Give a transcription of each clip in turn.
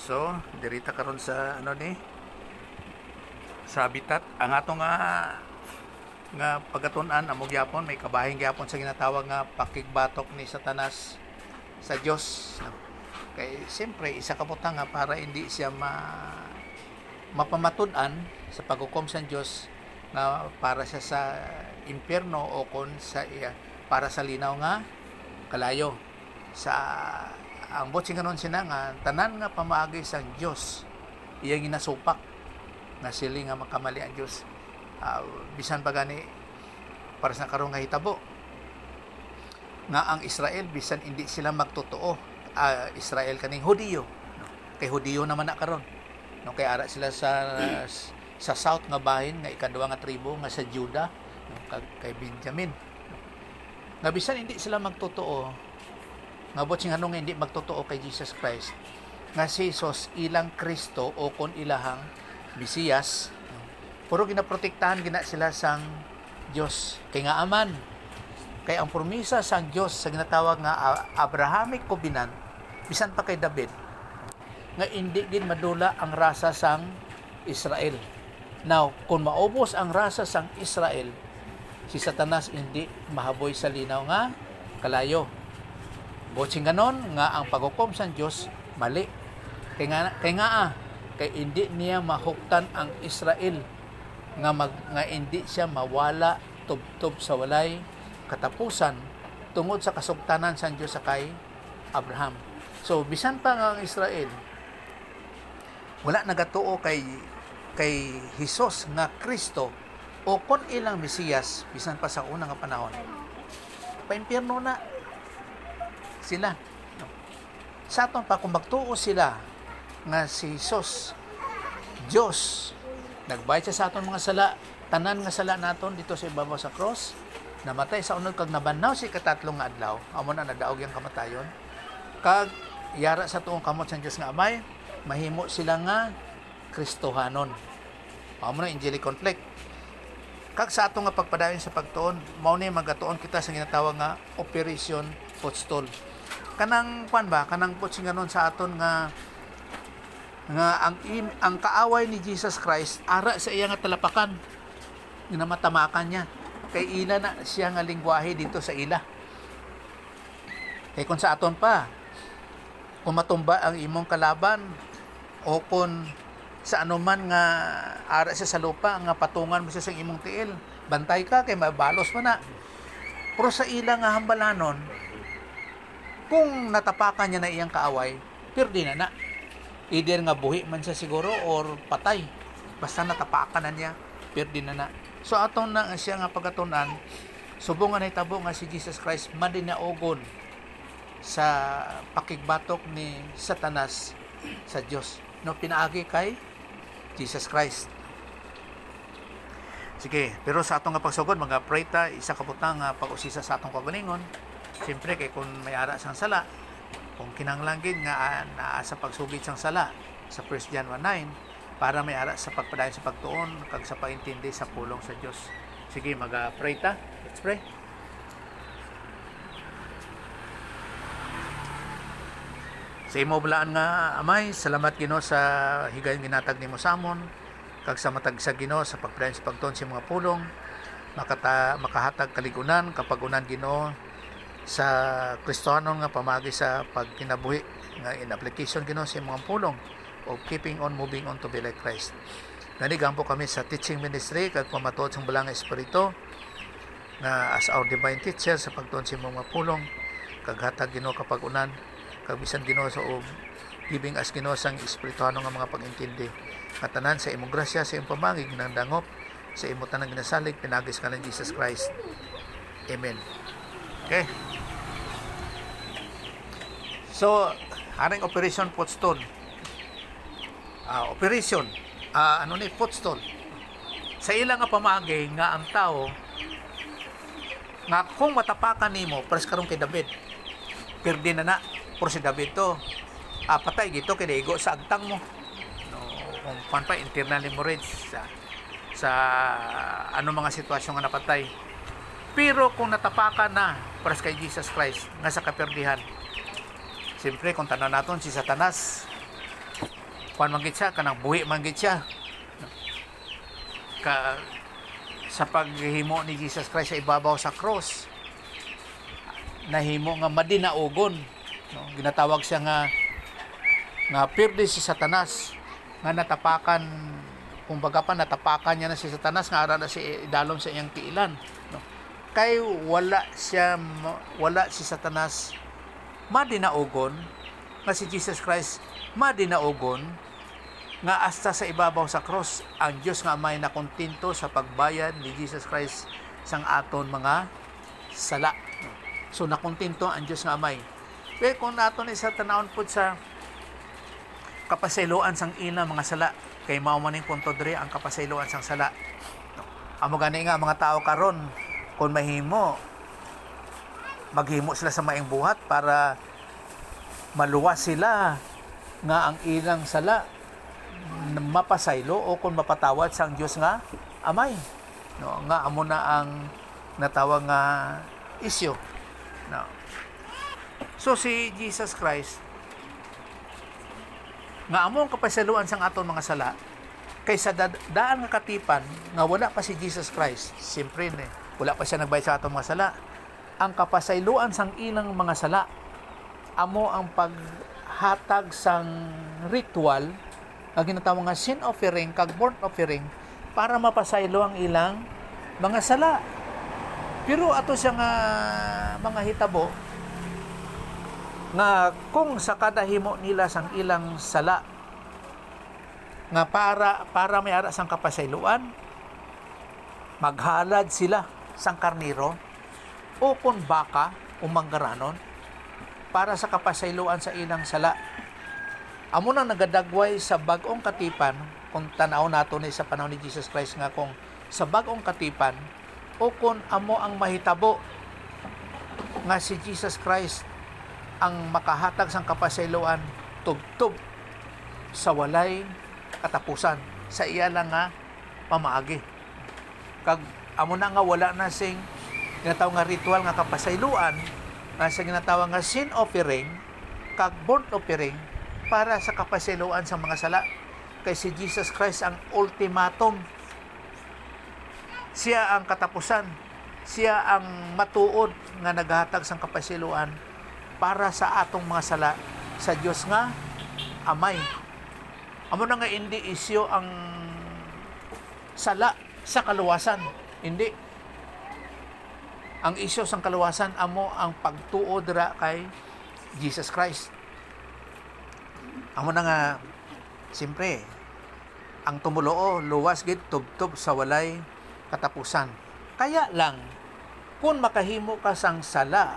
So, dirita karon sa ano ni sa habitat ang ato nga pagatunan amo gyapon may kabahing gyapon sa ginatawag nga pakigbatok ni Satanas sa Dios. Kay siyempre isa ka butang nga para hindi siya mapamatud-an sa paghukom sa Dios nga para siya sa impierno o kon sa para sa linaw nga kalayo sa ang botsing kanon sina nga tanan nga pamaagi sa Dios iya ginasupak nga sili nga makamali ang Dios. Bisan pa gani para sa karong nga hitabo nga ang Israel bisan hindi sila magtotoo, Israel kaning Hudiyo, no? Kay Hudiyo naman na karon, no? Kay ara sila sa south nga bahin nga ikaduha nga tribo nga sa Juda, no? Kay Benjamin, no? Nga bisan hindi sila magtotoo nga botsing anong hindi magtotoo kay Jesus Christ nga si Jesus ilang Kristo o kon ilahang Mesiyas, puro ginaprotektahan gina sila sang Dios kay nga aman kay ang promesa sang Dios sa ginatawag nga Abrahamic covenant bisan pa kay David nga hindi din madula ang rasa sang Israel. Now kung maubos ang rasa sang Israel, si Satanas hindi mahaboy sa linaw nga kalayo. Botsing ganon nga ang paghukom sang Dios mali kay hindi niya mahuktan ang Israel nga hindi siya mawala tubtob sa walay katapusan tungod sa kasugtanan sa Dios sa kay Abraham. So bisan pa nga ang Israel wala nagatuo kay Hesus nga Kristo o kon ilang Mesiyas bisan pa sa unang nga panahon, paimpierno na sila. Sa aton pa kung magtuo sila nga si Hesus Dios nagbayad siya sa aton mga sala, tanan nga sala naton dito sa ibabaw sa cross, namatay sa unod kag nabanaw si katatlong nga adlaw, amo na nadaog yang kamatayon, kag yara sa tuong kamot sa Dios nga Amay, mahimo sila nga Kristohanon. Amo na angelic conflict. Kag sa aton nga pagpadayon sa pagtuon, mao ni magatuon kita sa ginatawag nga Operation Potstol. Kanang kanang potsinganon sa aton nga ang kaaway ni Jesus Christ ara sa iya nga talapakan nga matamakan niya kay ila na siya nga lingwahe dito sa ila. Kay kung sa aton pa kung matumba ang imong kalaban o kung sa anuman nga ara siya sa lupa nga patungan mo siya sa imong tiil, bantay ka kay mabalos mo na. Pero sa ila nga hambalanon, kung natapakan niya na iyang kaaway, pirdi na. Either nga buhi man siya siguro or patay. Basta natapakan na niya, pirdi na. So atong na siya nga pagatunan, subong nga nahitabo nga si Jesus Christ madinaogon sa pakigbatok ni Satanas sa Dios. No, pinaagi kay Jesus Christ. Sige, pero sa atong nga pagsugod, mga preta, isa ka butang nga pag-usisa sa atong pagalingon. Siyempre, kay kung may ara sang sala, kung kinanglangin nga naa sa pagsugid sang sala sa 1 John 1:9 para may ara sa pagpadayon sa pagtuon kag sa paintindi sa pulong sa Dios. Sige, mag-pray ta. Let's pray. Sa imo bulaan nga Amay, salamat Ginoo sa higayon ginatag nimo sa amon kag sa matag sa Ginoo sa pagpadayon sa pagtuon sa mga pulong makahatag kaligunan kapag unan Ginoo sa Kristohanon nga pamagi sa pagkinabuhi nga in application Ginoo sa mga pulong o keeping on moving on to be like Christ. Nanigang po kami sa teaching ministry kag pamatuod sa balang espiritu nga as our divine teacher sa pagtuon sa mga pulong kag hatag Ginoo kapag unan kag bisan Ginoo sa giving us Ginoo sang espirituhano nga mga pag-intindi katanan sa imong grasya sa imong pamangig nang dangop sa imong tanang ginasalig pinagis kanan Jesus Christ. Amen. Okay. So, aring Operation Potstol. Operation Potstol. Sa ilang nga pamagi nga ang tao nga kung matapakan nimo pres karon kay David. Pirdi na por si David to. Patay gito kay daigo sa agtang mo. No, kung pa internal hemorrhage sa ano mga sitwasyon nga napatay. Pero kung natapakan na para kay Jesus Christ nga sa kaperdihan, siyempre kung tanan naton si Satanas kuan man gid siya, kanang buhi man gid siya. Sa paghimo ni Jesus Christ sa ibabaw sa cross, nahimo nga madinaugon, no? Ginatawag siya nga pirdi si Satanas, nga natapakan, kumbaga pa natapakan niya na si Satanas, nga ara na si idalom sa iyang tiilan, no? Kay wala si Satanas madinaugon, nga si Jesus Christ madinaugon, nga hasta sa ibabaw sa cross ang Dios nga Amay na kontento sa pagbayad ni Jesus Christ sang aton mga sala. So nakontento ang Dios nga Amay. Pero kung naton isa tanawon pud sa kapasayloan sang ina mga sala, kay mao man ning punto diri ang kapasayloan sang sala. Amo gani nga mga tao karon, kung maghimo sila sa maing buhat para maluwas sila nga ang ilang sala mapasaylo o kung mapatawad sang Dios nga Amay, no? Nga amo na ang natawag nga isyu, no? So si Jesus Christ nga amo ang kapasaluan sang aton mga sala, kaysa daan nga katipan nga wala pa si Jesus Christ, siyempre wala pa siya nagbayad sa aton mga sala. Ang kapasayloan sang ilang mga sala amo ang paghatag sang ritual nga ginatawag nga sin offering kag burnt offering para mapasaylo ang ilang mga sala. Pero ato siya nga mga hitabo nga kung sa kada himo nila sang ilang sala nga para may ara sang kapasayloan, maghalad sila sang karniro o kung baka o manggaranon para sa kapasayloan sa ilang sala. Amo nang nagadagway sa bag-ong katipan, kung tanaw nato ni sa panahon ni Jesus Christ nga kung sa bag-ong katipan o kung amo ang mahitabo nga si Jesus Christ ang makahatag sang kapasayloan tubtob sa walay katapusan sa iya lang nga pamaagi. Kag amo na nga wala na sing ginatawag nga ritual nga kapasayloan, nga sa ginatawag nga sin offering kag burnt offering para sa kapasayloan sa mga sala. Kay si Jesus Christ ang ultimatum, siya ang katapusan, siya ang matuod nga naghatag sang kapasayloan para sa atong mga sala sa Dios nga Amay. Amo na nga hindi isyo ang sala sa kaluwasan, hindi. Ang isyo sang kaluwasan amo ang pagtuo dira kay Jesus Christ. Amo na nga, siyempre, ang tumuloo, luwas gid tubtob sa walay katapusan. Kaya lang, kung makahimo ka sang sala,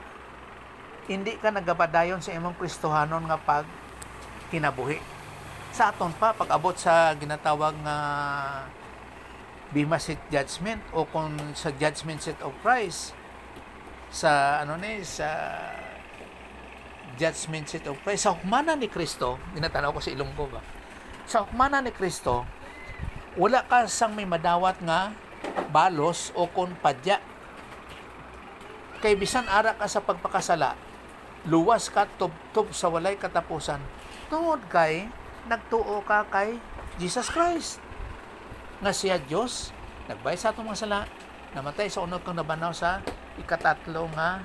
hindi ka nagabadayon sa imong Kristohanon nga pag kinabuhi. Sa aton pa, pag-abot sa ginatawag nga Bema Seat Judgment o kung sa Judgment Seat of Christ, sa sa Judgment Seat of Christ, sa hukmanan ni Kristo, ginatanaw ko sa Ilonggo ba? Sa hukmanan ni Kristo, wala ka sang may madawat nga balos o kon padya. Kay bisan ara ka sa pagpakasala, luwas ka tubtob sa walay katapusan, tungod kay nagtuo ka kay Jesus Christ. Nga siya Diyos, nagbayad sa atong mga sala, namatay sa unod kang nabanaw sa ikatatlo nga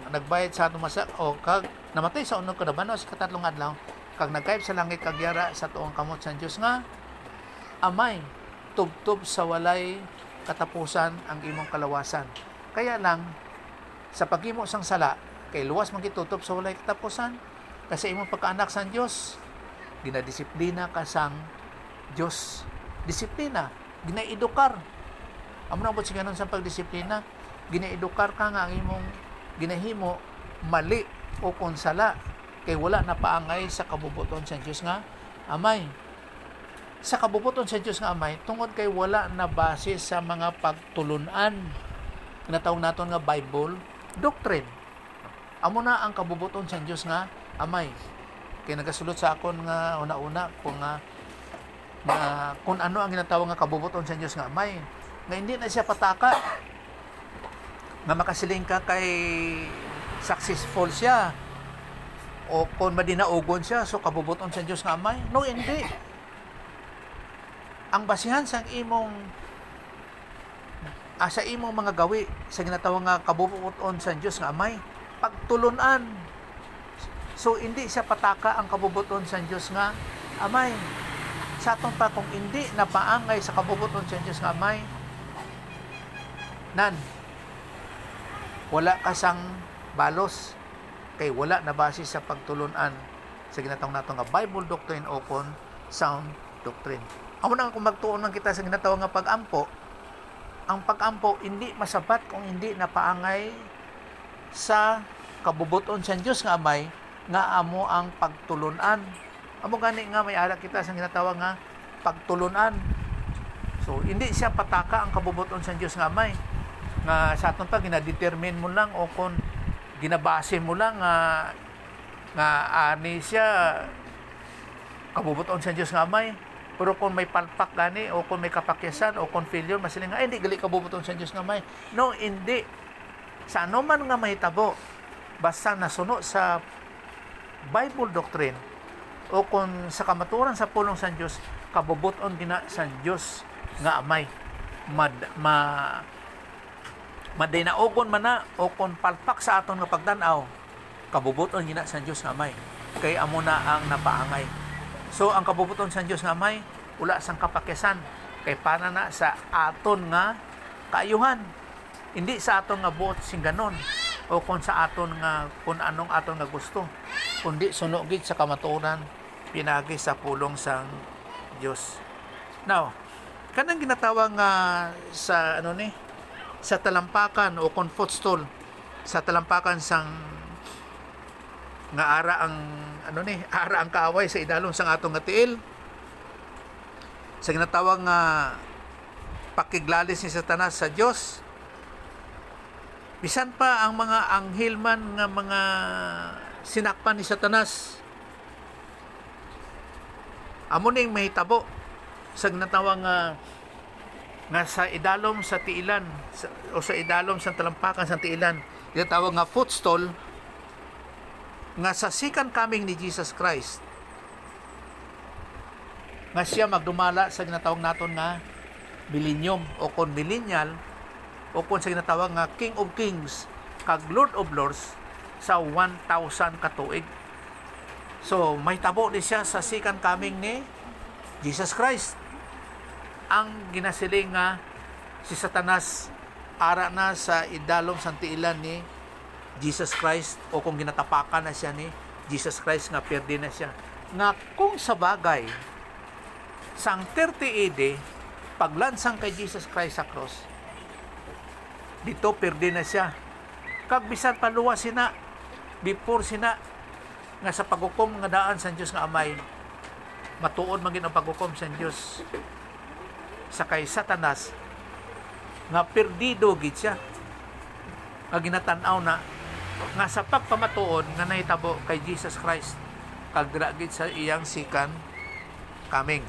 nagbayad sa atong masa o kag namatay sa unod kada banaw sa katatlong adlaw, kag nagkayop sa langit kag yara sa tuong kamot sa Dios nga Amay, tubtob sa walay katapusan ang imong kalawasan. Kaya lang sa paghimo sang sala, kay luwas man gitutob sa walay katapusan, kasi imong pagkaanak sa Dios, ginadisiplina ka sang Dios. Disiplina, ginaedukar. Amo na bot siganon sa pagdisiplina, ginaedukar ka nga ang imong ginahimo mali o konsala, kay wala na paangay sa kabubuton sa Dios nga Amay. Sa kabubuton sa Dios nga Amay, tungod kay wala na base sa mga pagtulunan natawag naton nga Bible doctrine. Amo na ang kabubuton sa Dios nga Amay. Kay nagasulot sa akon nga una-una kung kung ano ang ginatawag nga kabubuton sa Dios nga Amay, nga hindi na siya pataka nga makasiling ka kay successful siya o kung madinaugon siya, so kabubuton sa Dios nga Amay? No, hindi. Ang basihan sa imong sa imong mga gawi sa ginatawag nga kabubuton sa Dios nga Amay, pagtulunan. So hindi siya pataka ang kabubuton sa Dios nga Amay. Sa atong pa kung hindi napaangay sa kabubuton sa Dios nga Amay, nan wala ka sang balos kay wala na base sa pagtulunan sa ginatawag nato nga Bible doctrine o kon sound doctrine. Amo na kung magtuon man kita sa ginatawag nga pag-ampo, ang pag-ampo hindi masabat kung hindi napaangay sa kabubuton sa Dios nga Amay nga amo ang pagtulunan. Amo gani nga may ara kita sa ginatawag nga pagtulunan. So hindi siya pataka ang kabubuton sa Dios nga Amay nga sa aton pa ginadetermine mo lang o kon ginabase mo lang nga ani siya kabubuton sa Dios nga Amay. Pero kung may palpak gani o kung may kapakyasan o kung failure masiling nga hindi gali kabubuton sa Dios nga Amay. No, hindi. Sa anuman nga mahitabo basta nasuno sa Bible doctrine o kung sa kamaturan sa pulong sa Dios, kabubuton gina sa Dios nga Amay. Madinaogon man na o kung palpak sa aton nga pagdan-aw, kabubuton gina sa Dios nga Amay. Kay amo na ang napaangay. So ang kabubuton sa Dios nga Amay wala sang kapakyasan kay para na sa aton nga kaayuhan. Hindi sa aton nga buot sing ganon o kung sa aton nga kung anong aton nga gusto, kundi sunugid sa kamatuoran pinagi sa pulong sang Dios. Now, kanang ginatawag nga sa sa talampakan o kung footstool sa talampakan sang nga ara ang ara ang kaaway sa idalom sang atong nga tiil sa ginatawag nga pakiglalis ni Satanas sa Dios. Bisan pa ang mga anghel man nga mga sinakpan ni Satanas, amo ning mahitabo sa ginatawag nga sa idalom sa tiilan o sa idalom sa talampakan sa tiilan, ginatawag nga footstool nga sa second coming ni Jesus Christ nga siya magdumala sa ginatawag naton nga millennium o kon millennial o kon sa ginatawag nga King of Kings kag Lord of Lords sa 1,000 katuig. So may tabo di siya sa second coming ni Jesus Christ. Ang ginasiling nga si Satanas ara na sa idalom sa tiilan ni Jesus Christ o kung ginatapakan na siya ni Jesus Christ nga perdi na siya. Nga kung sa bagay sang 30 AD paglansang kay Jesus Christ sa cross, dito perdi na siya. Kag bisan paluwa sina before sina nga sa paghukom nga daan sa Dios nga Amay, matuod man gid ang paghukom sa Dios sa kay Satanas nga perdido gid siya. Nga ginatan-aw na nga sa pagpamatuod nga nahitabo kay Jesus Christ kag dira gid sa iyang second coming.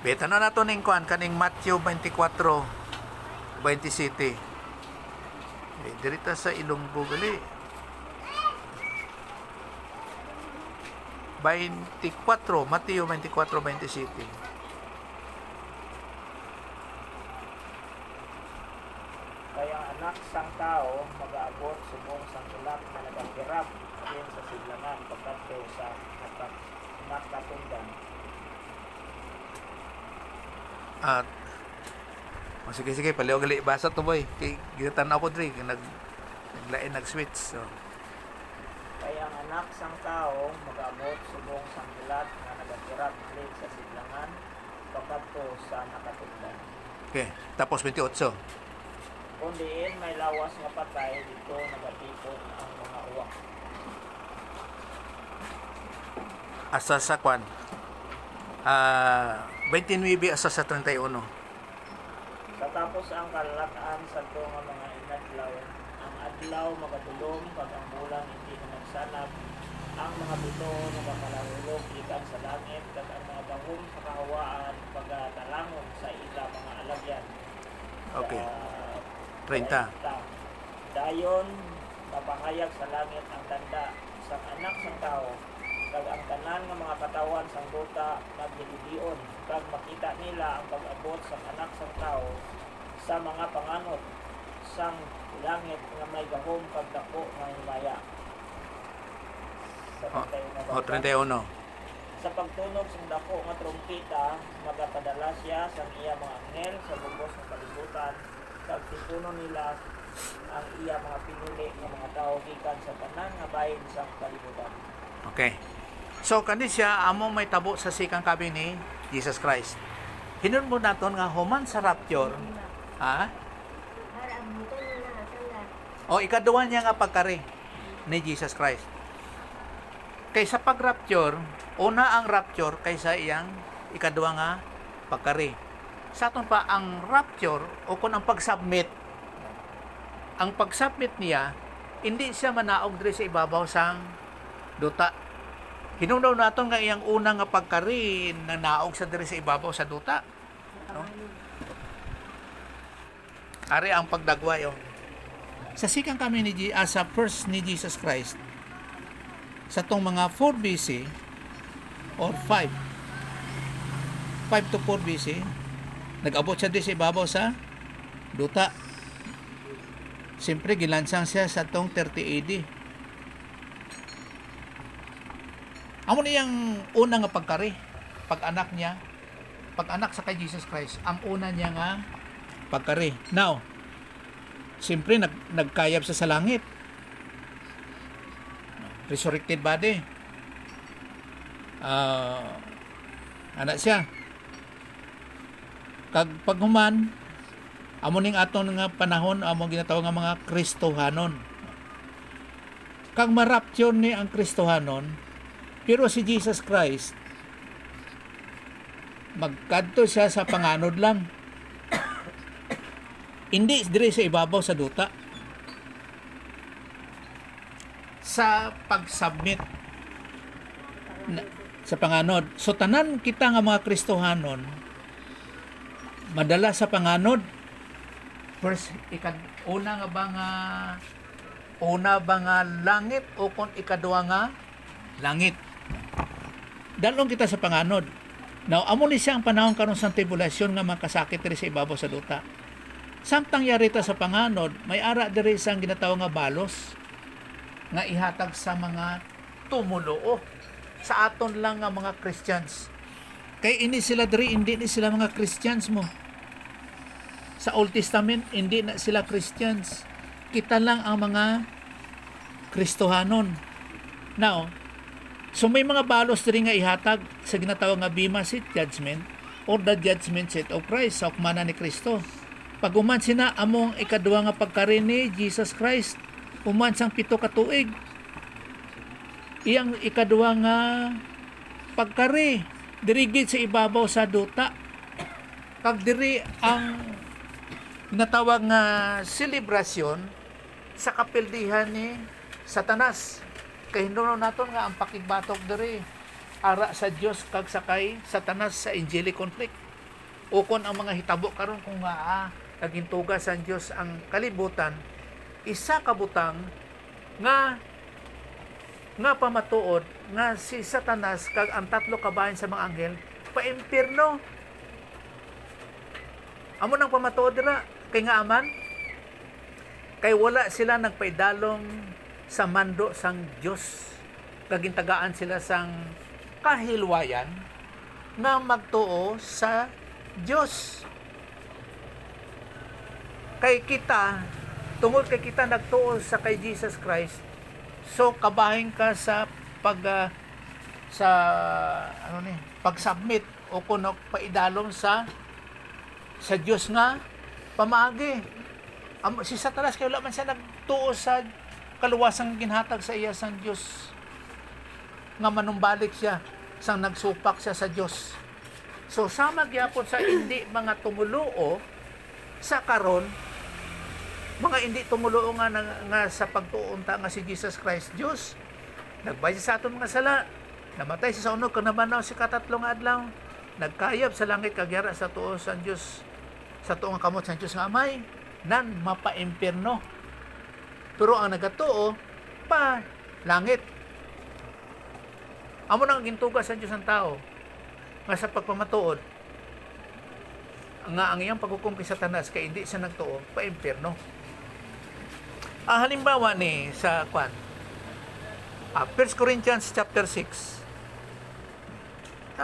Beta na nato ning kuan kaning Matthew 24:27. Dirita sa Ilonggo gali. 24, Mateo 24:27. Kaya ang anak sang tao mag-aabot subong sang tulak na nagakirap din sa siglangan pagkadto sa nakatundan. At sige paliw gali basa to boy kay ginatan ako dre naglain nag-switch. So Kaya ang anak sang tao mag-aabot subong sang tulak na nagakirap din sa siglangan pagkadto sa nakatundan. okay, tapos 28. Kung diin may lawas nga patay, dito nagatipon ang mga uwak. Asa sa kwan 29 asa sa 31. Katapos ang kalalakaan sa ito nga mga inadlaw, ang adlaw magatulong pag ang bulan hindi na nagsanab, ang mga bito nagakalahulog ikan sa langit, kag ang mga bahom sa kahawaan pagatalangon sa ila mga alagyan. Okay. Sa 30. Dayon mapahayag sa langit ang tanda sang anak sang tao, kag ang tanan nga mga katawan sang duta naglilidion, kag makita nila ang pag-abot sang anak sang tao sa mga panganod sang langit nga may gahom kag dako nga himaya. Sa O, 31. sa pagtunog sa dako nga trompeta, magapadala siya sa iya mga anghel sa bugos ng kalibutan, kag tipuno nila ang iya mga pinili nga mga tao gikan sa tanan nga bahin sa kalibutan. Okay. So, kani siya, among may tabo sa sikang kabi ni Jesus Christ. Hinun mo naton nga human sa rapture, ha? O, ikaduhan niya nga pagkari ni Jesus Christ. Kaysa pag-rapture, una ang rapture kaysa iyang ikaduha nga pagkari. Sa aton pa, ang rapture o kung ang pag-submit, ang pag-submit niya, hindi siya manaog diri sa ibabaw sang duta. Hinungdaw naton nga iyang una nga pagkari na naog sa diri sa ibabaw sa duta. No? Ari ang pagdagwa yun. Sa sikang kami sa first ni Jesus Christ, sa tong mga 4 BC or 5 to 4 BC, nag-abot siya di sa ibabaw sa duta. Siyempre, gilansang siya sa tong 30 AD. Amo niyang una nga pagkari, pag-anak sa kay Jesus Christ, ang una niya nga pagkari. Now, siyempre, nagkayab siya sa langit. Resurrected body. Anak siya. Kag paghuman, amo ning aton nga panahon, amo ginatawag nga mga Kristohanon. Kag marapture ni ang Kristohanon, pero si Jesus Christ, magkadto siya sa panganod lang. Hindi dire sa ibabaw sa duta. Sa pag-submit sa panganod. So tanan kita nga mga Kristohanon madala sa panganod. First, una ba nga langit o kung ikaduha nga langit. Dalong kita sa panganod. Now, amo ni siya ang panahon karon sa tribulation nga makasakit diri sa ibabaw sa duta. Samtang yari ta sa panganod, may ara diri sang ginatawag nga balos nga ihatag sa mga tumuluo sa aton lang nga mga Christians. Kay ini sila diri, hindi ni sila mga Christians mo. Sa Old Testament, hindi na sila Christians. Kita lang ang mga Kristohanon. Now, so may mga balos diri nga ihatag sa ginatawag nga Bema Seat Judgment or the Judgment Seat of Christ sa ukmana ni Kristo. Pag uman sina among ikaduha nga pagkari ni Jesus Christ, uman sang 7 ka tuig. Iyang ikaduha nga pagkari dirigid sa ibabaw sa duta. Kag diri ang natawag nga selebrasyon sa kapildihan ni Satanas. Kay hinuno naton nga ang pakigbatok diri ara sa Dios kag sakay Satanas sa angelic conflict. O kon ang mga hitabo karon kung nagintuga sa Dios ang kalibutan, isa ka butang nga pamatuod nga si Satanas kag ang 3 ka bahin sa mga anghel pa-impierno. Amo nang pamatuod dira kay nga aman kay wala sila nagpaidalong sa mando sang Dios. Kagintagaan sila sang kahilwayan nga magtuo sa Dios. Kay kita, tungod kay kita nagtuo sa kay Jesus Christ, so kabahin ka sa pag-submit o kuno paidalom sa Dios nga pamaagi. Si Satanas kay wala man siya nagtuo sa kaluwasang ginhatag sa iya sang Dios nga manumbalik siya sang nagsupak siya sa Dios. So sama gyapon sa hindi mga tumuluo sa karon, mga hindi tumuluo nga sa pagtuunta nga si Jesus Christ Dios, nagbayad sa aton mga sala, namatay sa unod kung namanaw si katatlong adlaw, nagkayab sa langit kagyara sa tuo sa Dios, sa tuong kamot sa Dios nga Amay, nan mapa-impierno. Pero ang nagatuo pa langit, Amo nang gintuga sa Dios ang tao nga sa pagpamatuod nga ang iyang paghukom kay Satanas kay hindi siya nagtuo pa impyerno. Halimbawa ni sa 1 Corinthians chapter 6.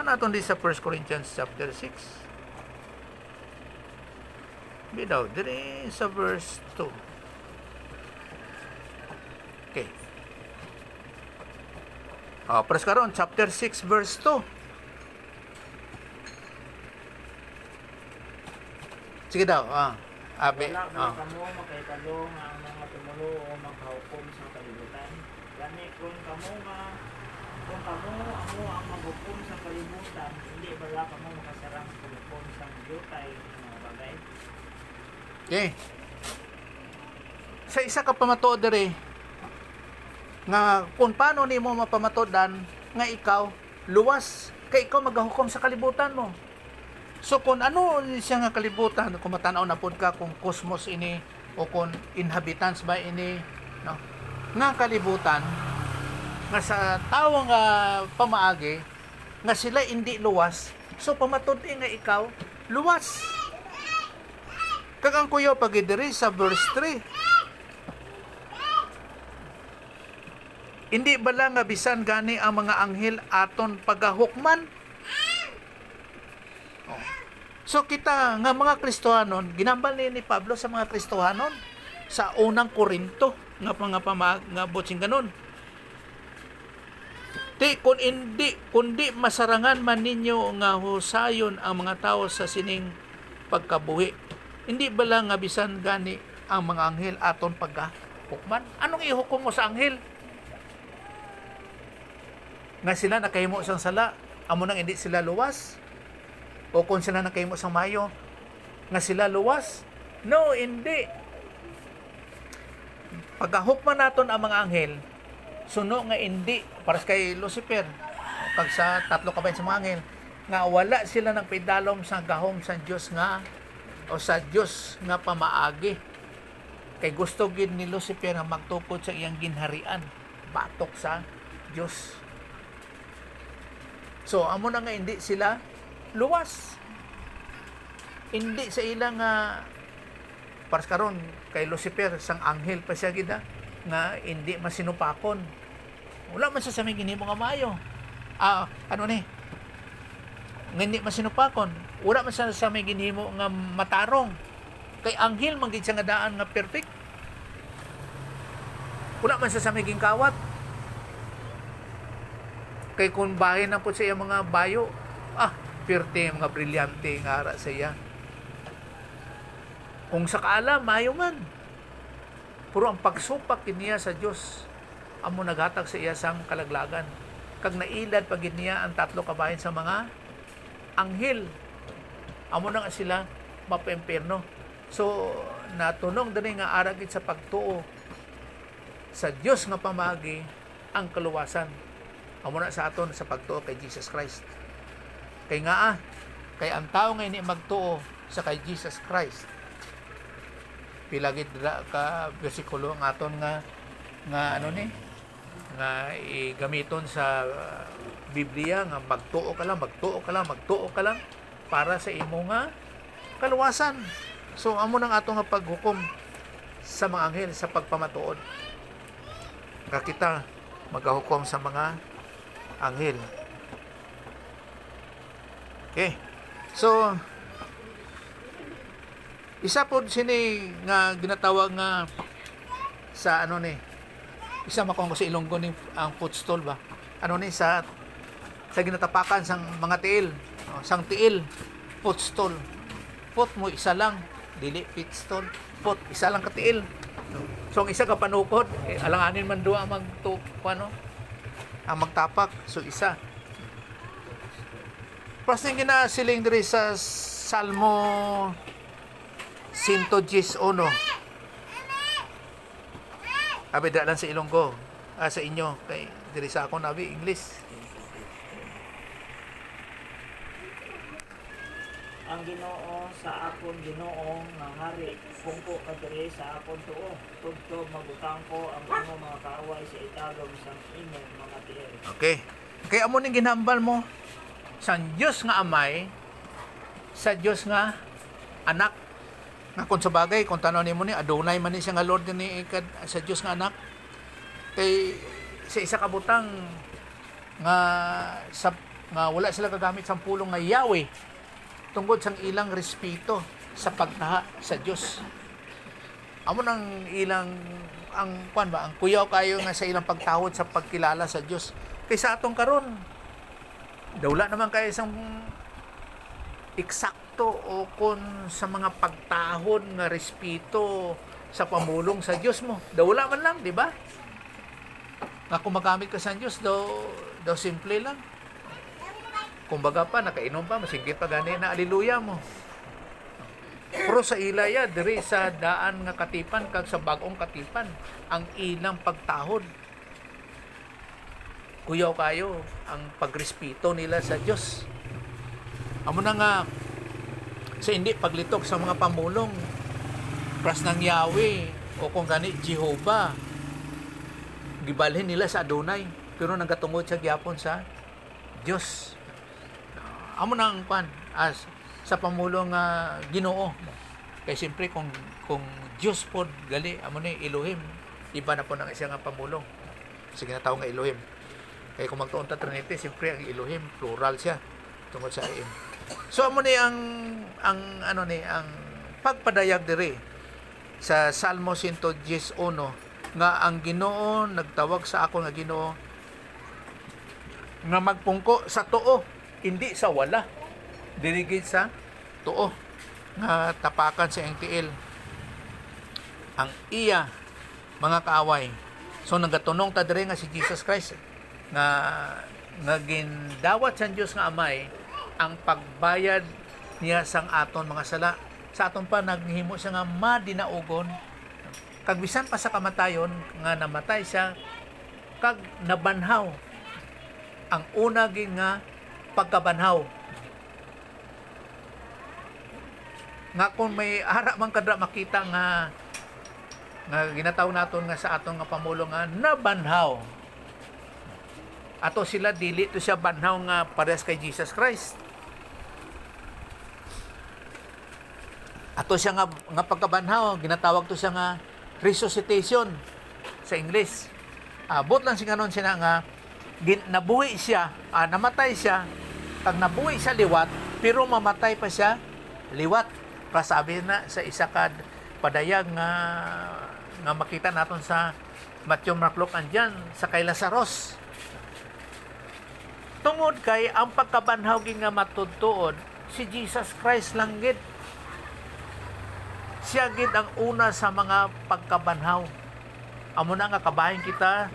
Naton di sa 1 Corinthians chapter 6. Bidaw diri sa verse 2. Okay. Pres karon chapter 6 verse 2. Sige daw. Wala man kamo makahibalo nga ang mga tumulo o magkahukom sa kalibutan. Gani kung kamo amo ang maghukom sa kalibutan, hindi bala kamo makasarang paghukom sa yutay mga bagay. Okay. Sa isa ka pamatuod diri nga kung paano nimo mapamatudan nga ikaw luwas kay ikaw magahukom sa kalibutan mo. So kung ano siya nga kalibutan, kung matanaw na pod ka kung cosmos ini o kung inhabitants ba ini, no? Nga kalibutan nga sa tawo nga pamaagi nga sila hindi luwas, so pamatud nga ikaw luwas. Kagang kuyo pag diri sa verse 3. Hindi bala nga bisan gani ang mga anghel aton pagahukman? So kita nga mga Kristohanon, ginambal ni Pablo sa mga Kristohanon sa unang Korinto nga nga botsing ganon. Kundi masarangan man ninyo nga husayon ang mga tao sa sining pagkabuhi. Hindi bala nga bisan gani ang mga anghel aton pagahukman? Anong ihukom mo sa anghel? Nga sila nakahimo sang sala, amo nang hindi sila luwas? O kung sila nakahimo sang mayo, nga sila luwas? No, hindi. Pagahukman naton ang mga anghel, suno nga hindi, para kay Lucifer, pag sa 3 kabayan sa mga anghel, nga wala sila ng pidalom sa gahom sa Diyos nga, o sa Diyos nga pamaagi. Kay gusto gid ni Lucifer nga magtukod sa iyang ginharian, batok sa Diyos. So, amo na nga hindi sila luwas. Hindi sa ilang paras karon kay Lucifer sang anghel pa siya gida nga hindi masinupakon. Wala man sa may ginhimo nga maayo. Nga hindi masinupakon. Wala man sa may ginhimo nga matarong. Kay anghel man gid siya nga daan nga perfect. Wala man sa may gingkawat. Kay kung bahin na po sa iya mga bayo, pirte mga brilyante nga ara sa iya. Kung sa kaalam, mayo man. Puro ang pagsupak niya sa Diyos amo naghatag sa iya sang kalaglagan. Kag nailad pag niya ang 3 kabahin sa mga anghel. Amo na nga sila mapempirno. So, natunong dali nga aragit sa pagtuo sa Diyos nga pamagi ang kaluwasan. Amo na sa aton sa pagtuo kay Jesus Christ. Kay kay ang tao nga ini magtuo sa kay Jesus Christ. Pilagid ka bersikulo ang aton nga gamiton sa Biblia nga magtuo ka lang para sa imo nga kaluwasan. So amo nang ato nga paghukom sa mga anghel sa pagpamatuod. Kita magahukom sa mga anghel. Okay. So isa po sini nga ginatawag nga sa isa makong sa Ilonggo ni ang footstool ba? Sa ginatapakan sang mga tiil, sang tiil, footstool. Foot mo isa lang, dili footstool. Foot isa lang ka tiil. So ang isa ka panukod, alanganin man duha ang magtapak. So isa. Pas ning ginasiling diri sa Salmo 111. Abi dalan sa Ilonggo, sa inyo kay diri sa ako nabi English. Ang Ginoo sa akon Ginoo nga hari, kungko ka diri sa akon tuo. Tugtog magutang ko ang mga kaaway sa italom sa imong mga tiil. Okay. Kaya amo ning ginhambal mo sa Dios nga Amay, sa Dios nga Anak. Nga kung sa bagay, kung tanaw nimo ni Adonai man ni siya nga Lord ni sa Dios nga Anak. Kay sa isa ka butang nga wala sila kagamit sa pulong nga Yahweh tungkol sang ilang respeto sa pagtaha sa Dios. Amo nang ilang ang kuyaw kayo nga sa ilang pagtawod sa pagkilala sa Dios. Kaysa atong karon, dawla naman kayo isang eksakto o kun sa mga pagtahod nga respeto sa pamulong sa Dios mo. Dawla man lang, di ba? Nga kung magamit ka sa Dios, daw simple lang. Kumbaga pa, nakainom pa, masigit pa gani na aliluya mo. Pero sa ilaya, diri sa daan nga katipan, kag sa bagong katipan, ang ilang pagtahod. Kuyaw kayo ang pagrespeto nila sa Dios. Amo na nga, sa hindi paglitok sa mga pamulong, pras ng Yahweh, o kung gani, Jehovah, gibalhin nila sa Adonai, pero nagkatungod siya gyapon sa Dios. Amo na ang as sa pamulong Ginoo. Kay siyempre kung Dios pod gali amo ni Elohim, iba na po nang siya nga pamulong. Sige na tao nga Elohim. Kay kung magtuon ta Trinity, siyempre ang Elohim plural siya tungod sa im. So amo ni ang pagpadayag diri sa Salmo 110:1 nga ang Ginoo nagtawag sa ako nga Ginoo nga magpungko sa tuo, hindi sa wala. Dirigid sa tuo nga tapakan sa NTL ang iya mga kaaway. So nagatunong ta diri nga si Jesus Christ nga gindawat sa Dios nga Amay ang pagbayad niya sang aton mga sala. Sa aton pa naghimo siya nga madinaugon kag bisan pa sa kamatayon nga namatay siya kag nabanhaw ang una gid nga pagkabanhaw. Nga kung may ara man kadra makita nga ginataw naton nga sa aton nga pamulo nga nabanhaw. Ato sila dili to siya banhaw nga pares kay Jesus Christ. Ato siya nga pagkabanhaw, ginatawag to siya nga resuscitation sa English. But lang siya kanon siya nga nabuhi siya, namatay siya, kag nabuhi siya liwat, pero mamatay pa siya liwat. Sabi na sa isa kad padayag nga makita naton sa Matthew, Mark, Luke andyan sa kay Lazarus. Tungod kay ang pagkabanhaw nga matudtuod si Jesus Christ lang gid. Siya gid ang una sa mga pagkabanhaw. Amo na nga kabahin kita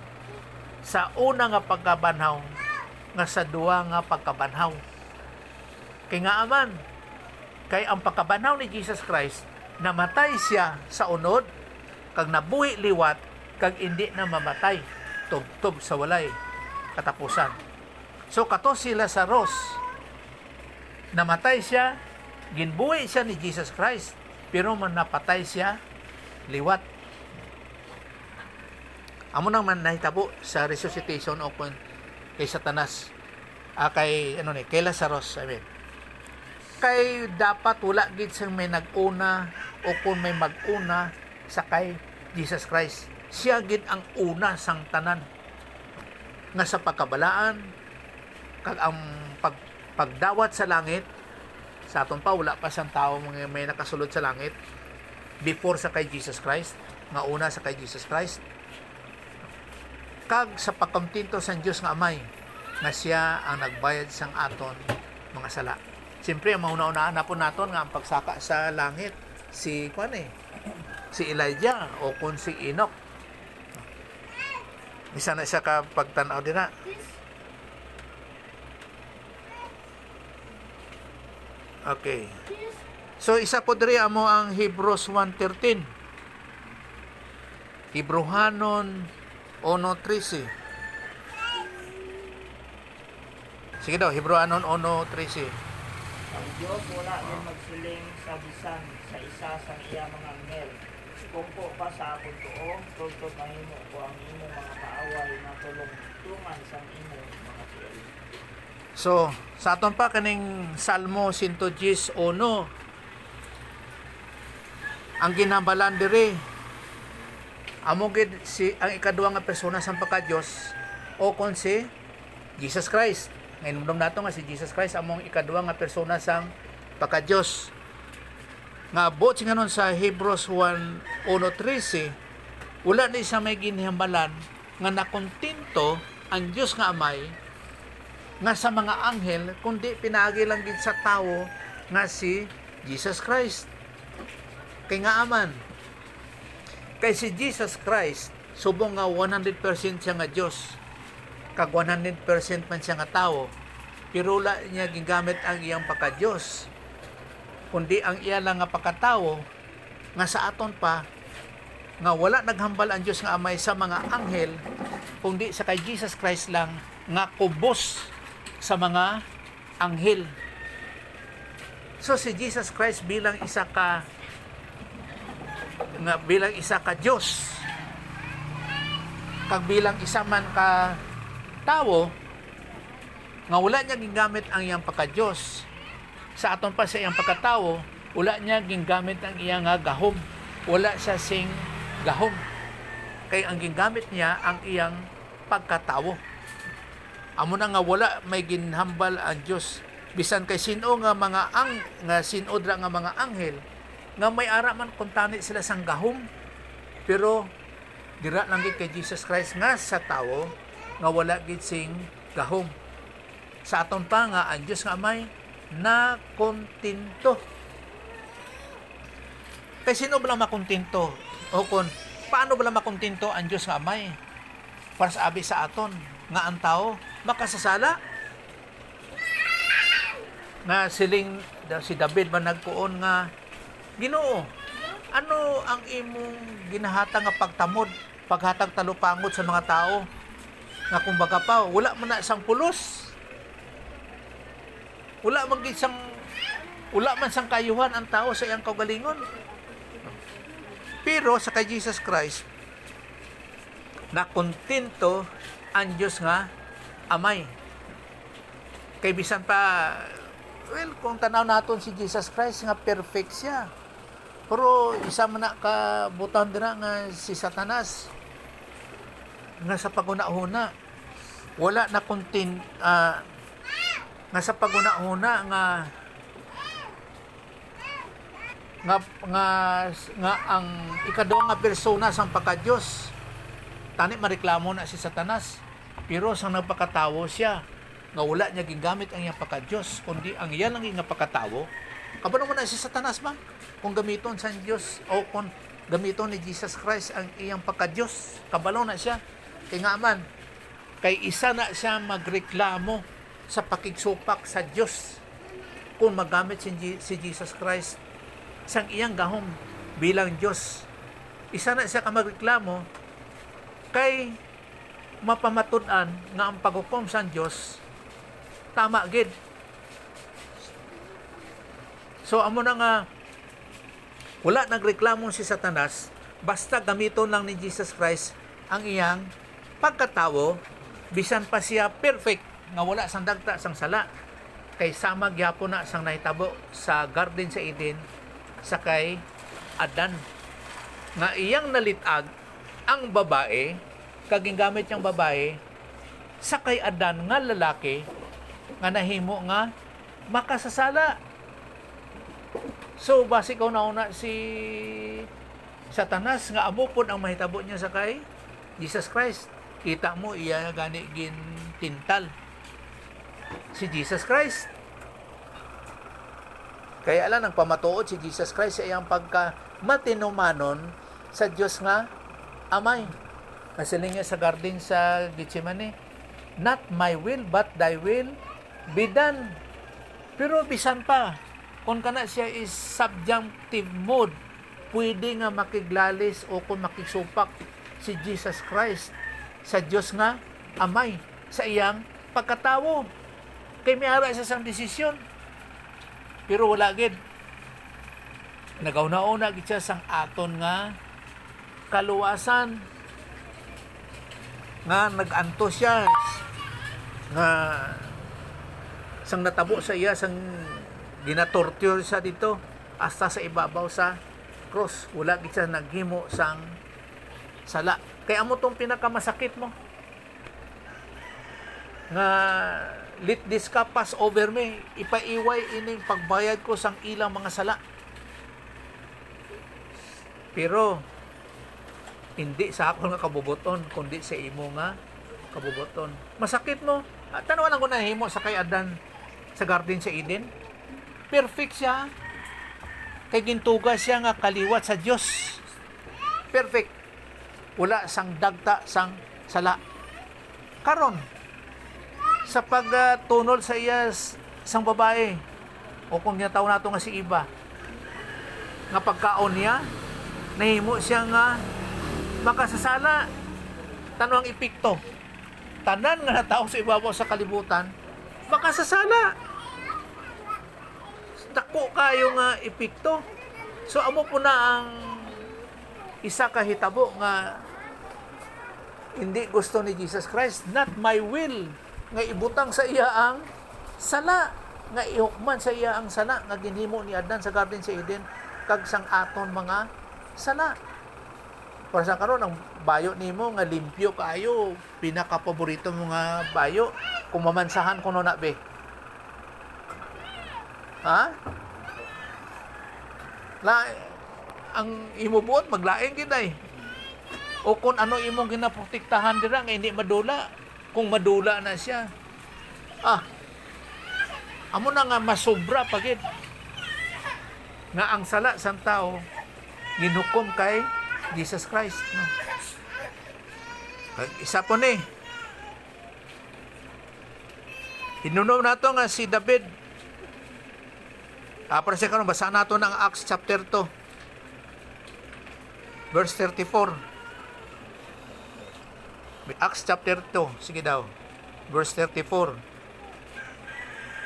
sa una nga pagkabanhaw nga sa duwa nga pagkabanhaw. Kay nga aman kay ang pagkabanhaw ni Jesus Christ, namatay siya sa unod, kag nabuhi liwat, kag hindi na mamatay, tubtob sa walay katapusan. So kato sila sa Lazarus, namatay siya, ginbuhi siya ni Jesus Christ, pero man napatay siya liwat. Amo nang man nahitabo sa resuscitation o kay Satanas, kay Lazarus, kay dapat wala gid sang may nag-una o kung may mag-una sa kay Jesus Christ. Siya gid ang una sang tanan nga sa pagkabalaan kag ang pagdawat sa langit. Sa aton pa wala pa sang tawo may nakasulod sa langit before sa kay Jesus Christ, nga una sa kay Jesus Christ. Kag sa pagkamtinto sa Dios nga Amay nga siya ang nagbayad sang aton mga sala. Siyempre, ang mauna-unaan na po natin nga ang pagsaka sa langit si Elijah o kung si Enoch. Isa na siya ka pagtanaw din na. Okay. So, isa po diri amo ang Hebrews 1:13. Hebrehanon 1:13. Sige daw, Hebrehanon 1:13. Ang Diyos wala din magsiling sa bisan sa isa sa iya mga anghel. Kung po pa sa akong tuo, tugtog mahimo ko ang imong mga kaaway na tulong-tungan sa imong mga tiil. So, sa aton pa kaning Salmo 110:1 ang ginhambalan diri amo gid si ang ikaduha nga persona sa pagka-Dios o kon si Jesus Christ. Ngayon nato nga si Jesus Christ among ikaduha nga persona sang pagka-Dios. Nga bot singanon sa Hebrews 1:13 wala na isa may ginhambalan nga nakontinto ang Dios nga Amay nga sa mga anghel kundi pinaagi lang gid sa tawo nga si Jesus Christ. Kay nga aman kay si Jesus Christ subong nga 100% siya nga Dios kag 100% man siya nga tawo pero wala niya gigamit ang iyang pagka-Dios kundi ang iya lang nga pagkatawo nga sa aton pa nga wala naghambal ang Dios nga Amay sa mga anghel kundi sa kay Jesus Christ lang nga kubos sa mga anghel. So si Jesus Christ bilang isa ka Diyos kag bilang isa man ka tawo nga wala niya gingamit ang iyang pagka-Diyos sa aton pa sa iyang pagkatawo wala niya gingamit ang iyang gahom, wala siya sing gahom kay ang gingamit niya ang iyang pagkatawo. Amo na nga wala may ginhambal ang Dios bisan kay sino nga sinodra nga mga anghel nga may ara man kung tani sila sang gahom pero dira lang gid kay Jesus Christ nga sa tawo nga wala gid sing gahom. Sa aton pa nga ang Dios nga Amay na kontinto. Kay sino ba lang makontinto? O kon paano ba lang makontinto ang Dios nga Amay? Para sa abi sa aton nga ang tao makasasala nga siling si David man nagkuon nga Ginoo, ano ang imong ginahata nga pagtamod, paghatag talupangot sa mga tao? Nga kumbaga pa, wala man na sang pulos. Wala man sang kayuhan ang tao sa iyang kaugalingon. Pero sa kay Jesus Christ, nakontento ang Diyos nga Amay. Kay bisan pa, kung tanaw naton si Jesus Christ nga perfect siya. Pero isa man na kabutan dira nga si Satanas nga sa paguna-una wala na nga sa paguna-una nga ang ikaduha nga persona sang pagka-Dios tani mareklamo na si Satanas pero sang nagpakatawo siya nga wala niya gingamit ang iyang pagka-Dios kundi ang iya lang nga pagkatawo. Kabalo mo na si Satanas man kung gamiton sa Dios o kung gamiton ni Jesus Christ ang iyang pagka-Dios. Kabalo na siya. Kay nga man, kay isa na siya magreklamo sa pakigsupak sa Dios kung magamit si Jesus Christ sang iyang gahom bilang Dios. Isa na siya ka magreklamo kay mapamatud-an nga ang paghukom sa Dios tama gid. So amo na nga wala nagreklamo si Satanas basta gamiton lang ni Jesus Christ ang iyang pagkatawo bisan pa siya perfect nga wala sang dagta sang sala kay sama gyapon na sang nahitabo sa garden sa Eden sa kay Adan nga iyang nalitag ang babae kag gingamit niyang babae sa kay Adan nga lalaki nga nahimo nga makasasala. So, base ko nauna si Satanas nga amo pod ang mahitabo niya sa kay Jesus Christ. Kita mo, iya gani gintintal si Jesus Christ. Kaya lang, nagpamatuod si Jesus Christ sa iyang pagka-matinumanon sa Diyos nga Amay. Nasiling niya sa garden sa Gethsemane, not my will, but thy will be done. Pero bisan pa, kung kana siya is subjunctive mode, pwede nga makiglalis o kung makisupak si Jesus Christ sa Diyos nga Amay sa iyang pagkatawo. Kay may ara sa isang desisyon. Pero wala gid. Nagauna-una gid siya sang aton nga kaluwasan. Nga nag-anto siya nga sang natabo sa iya, sang ginatorture sa dito hasta sa ibabaw sa cross. Wala gid siya naghimo sang sala. Kaya amo tong pinakamasakit mo nga let this cup pass over me, ipaiway ining pagbayad ko sang ilang mga sala. Pero hindi sa ako nga kabubuton, kundi sa imo nga kabubuton. Masakit mo. Tanawa lang ko na himo sa kay Adan sa Garden sa Eden. Perfect siya. Kay gintuga siya nga kaliwat sa Dios. Perfect. Wala sang dagta sang sala. Karon sa pagtunol sa iya sang babae o kung niya tao nato nga si Iba nga pagkaon niya nahimo siya nga makasasala. Tanong ang epekto, tanan nga na tao sa ibabaw sa kalibutan makasasala. Dako kayo nga epekto. So amo po na ang isa ka hitabo nga hindi gusto ni Jesus Christ, not my will, nga ibutang sa iya ang sala, nga ihukman sa iya ang sala nga ginhimo ni Adan sa Garden sa Eden kag sang aton mga sala. Para sa karon ang bayo nimo nga limpyo kayo, pinaka-paborito mo nga bayo, kung mamansahan kuno na be. Ha? Ang imo buot maglaing gid ay. O kung ano imong ginaprotektahan dira nga hindi madula. Kung madula na siya, amo na nga masobra pagid nga ang sala sang tao ginukom kay Jesus Christ, no? Isa po ni hinunom nato nga si David. Para siya karon basa nato ng Acts chapter 2 verse 34. Acts chapter 2, sige daw, verse 34.